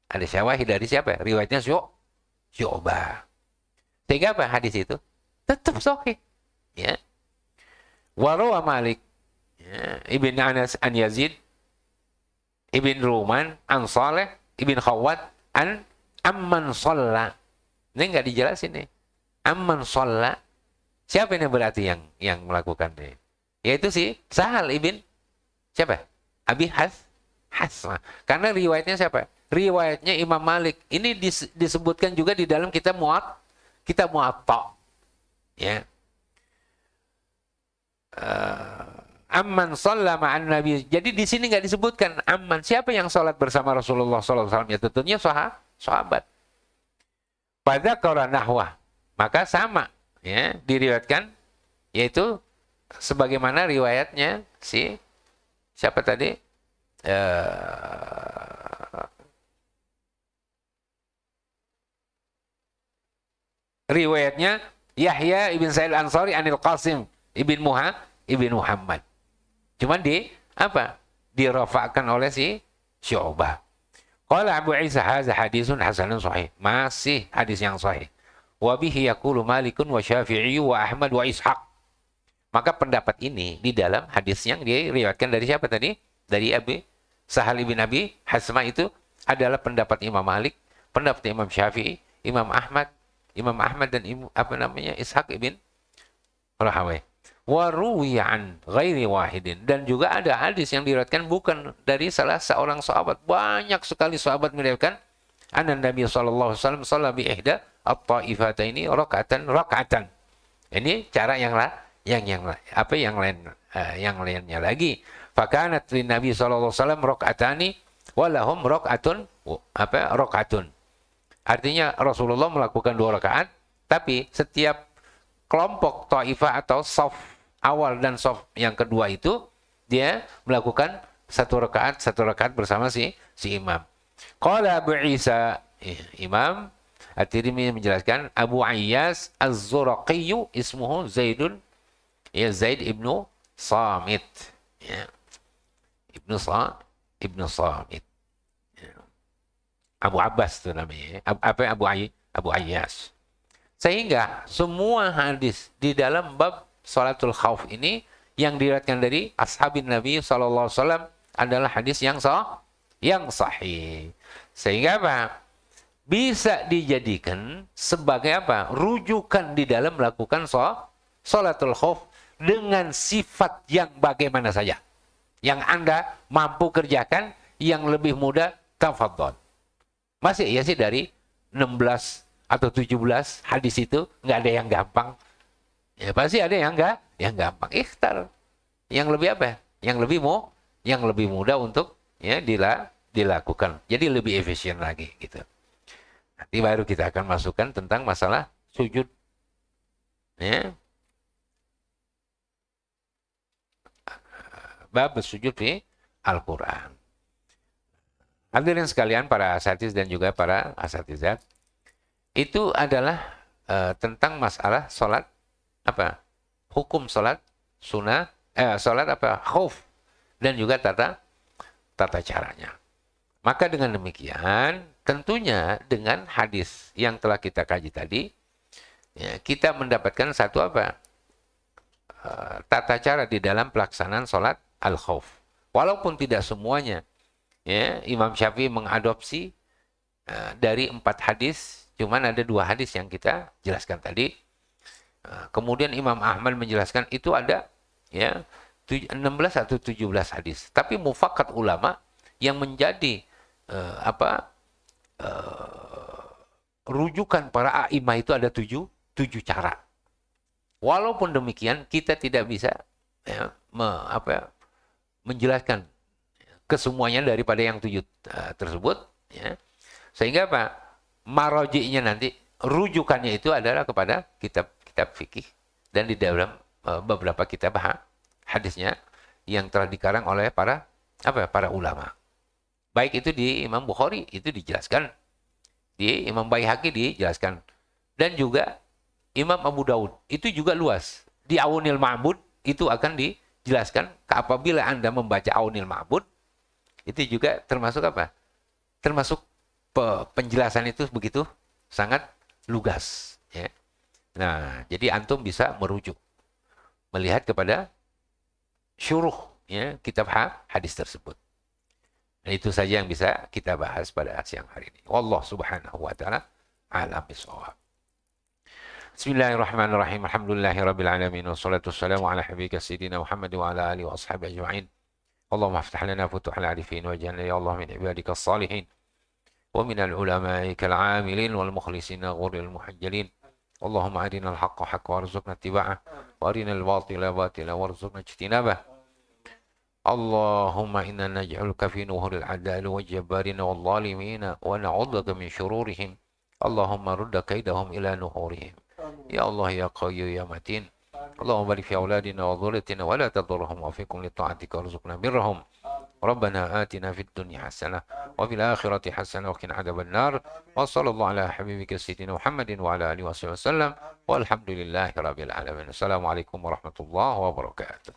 Ada syawahid dari siapa? Riwayatnya Syu'bah. Sehingga apa hadis itu? Tetap sahih. Ya. Wa rawa Malik Ibn Anas an Yazid Ibn Ruman an Saleh Ibn Khawwat an amman shalla. Ini enggak dijelasin nih. Amman shalla. Siapa ini berarti yang melakukan ini? Yaitu si Sahal ibn siapa? Abi Hasmah. Karena riwayatnya siapa? Riwayatnya Imam Malik. Ini disebutkan juga di dalam kitab Muwatta. Ya. Amman shalla ma'an Nabi. Jadi di sini enggak disebutkan amman. Siapa yang salat bersama Rasulullah sallallahu alaihi wasallam? Ya tentunya sahabat. Pada qara nahwah, maka sama ya diriwayatkan, yaitu sebagaimana riwayatnya si siapa tadi? Eh, riwayatnya Yahya ibn Sa'id Ansari anil Qasim ibn Muhammad. Cuman apa? Dirafa'kan oleh si Syu'bah. Qala Abu Isa hadza hadisun hasanun sahih. Masih hadis yang sahih. Wa bihi yaqulu Malikun wa Syafi'i wa Ahmad wa Ishaq. Maka pendapat ini di dalam hadis yang diriwayatkan dari siapa tadi? Dari Sahal bin Abi Hasma itu adalah pendapat Imam Malik, pendapat Imam Syafi'i, Imam Ahmad dan Ishaq ibn Rahawai. Wa ruwiya an ghairi wahidin, dan juga ada hadis yang diriwayatkan bukan dari salah seorang sahabat. Banyak sekali sahabat meriwayatkan anna Nabi sallallahu alaihi wasallam shalla bi ihda at-taifataini raka'atan. Ini cara yang lainnya lagi. Fakanat lin Nabi sallallahu alaihi wasallam raka'atani wa lahum raka'atun. Artinya Rasulullah melakukan 2 rakaat, tapi setiap kelompok taifah atau shaf awal dan shaf yang kedua itu dia melakukan 1 rakaat bersama si imam. Qala Abu Isa, Imam At-Tirmidzi menjelaskan, Abu Ayyas Az-Zuraqi ismuhu Zaid ibnu Samit. Ya. Ibnu Samit. Ya. Abu Abbas itu namanya. Abu Ayyas. Sehingga semua hadis di dalam bab salatul khauf ini yang diriwayatkan dari ashabin Nabi sallallahu alaihi wasallam adalah hadis yang sahih. Sehingga apa? Bisa dijadikan sebagai apa? Rujukan di dalam melakukan salatul khauf dengan sifat yang bagaimana saja. Yang Anda mampu kerjakan, yang lebih mudah, tafadhol. Masih ya sih dari 16 atau 17 hadis itu nggak ada yang gampang. Ya pasti ada yang gampang. Ikhtar. Yang lebih apa? Yang lebih mudah untuk ya dilakukan. Jadi lebih efisien lagi gitu. Nanti baru kita akan masukkan tentang masalah sujud. Ya. Bab sujud di Al-Qur'an. Hadirin sekalian para asatiz dan juga para asatizat, itu adalah tentang masalah salat apa? Hukum salat sunnah, salat apa? Khauf, dan juga tata caranya. Maka dengan demikian, tentunya dengan hadis yang telah kita kaji tadi, ya, kita mendapatkan satu apa? Tata cara di dalam pelaksanaan salat al-khauf. Walaupun tidak semuanya, ya, Imam Syafi'i mengadopsi dari 4 hadis, cuman ada 2 hadis yang kita jelaskan tadi. Kemudian Imam Ahmad menjelaskan itu ada ya 16 atau 17 hadis. Tapi mufakat ulama yang menjadi rujukan para a'imah itu ada 7 cara. Walaupun demikian kita tidak bisa ya, menjelaskan kesemuanya daripada yang 7 tersebut, ya. Sehingga apa? Maroji'nya nanti, rujukannya itu adalah kepada kitab fikih dan di dalam beberapa kitab hadisnya yang telah dikarang oleh para ulama. Baik itu di Imam Bukhari itu dijelaskan, di Imam Baihaqi dijelaskan, dan juga Imam Abu Daud itu juga luas. Di Aunil Ma'bud itu akan dijelaskan. Apabila Anda membaca Aunil Ma'bud, itu juga termasuk apa? Termasuk penjelasan itu begitu sangat lugas. Ya. Nah, jadi antum bisa merujuk, melihat kepada syuruh ya, kitab hadis tersebut. Dan itu saja yang bisa kita bahas pada siang hari ini. Wallahu subhanahu wa ta'ala a'lam bishawab. Bismillahirrahmanirrahim. Alhamdulillahirabbil alamin wassalatu wassalamu ala habibika sayyidina Muhammad wa ala alihi wa ashabihi ajma'in. Allahumma aftah lana futuhal arifin waj'alna ya Allah min ibadika as-salihin wa min al-ulama'ika al-'amilin wal mukhlisin ghurril muhajjalin. Allahumma arina al-haqqa haqqan warzuqna ittiba'ah wa arina al-batila batila warzuqna ijtinabah. Allahumma inna naj'aluka fi nuhuril adali wal jabbarin wal zalimin wa na'udzubika min shururihim. Allahumma rudda kaidahum ila nuhurihim. Ya Allah ya Qayyum ya Matin. اللهم بارك في أولادنا وذريتنا ولا تضرهم وفقهم لطاعتك وارزقنا برهم. ربنا آتنا في الدنيا حسنة وفي الآخرة حسنة وقنا عذاب النار. وصلى الله على حبيبك سيدنا محمد وعلى آله وصحبه وسلم والحمد لله رب العالمين. السلام عليكم ورحمة الله وبركاته.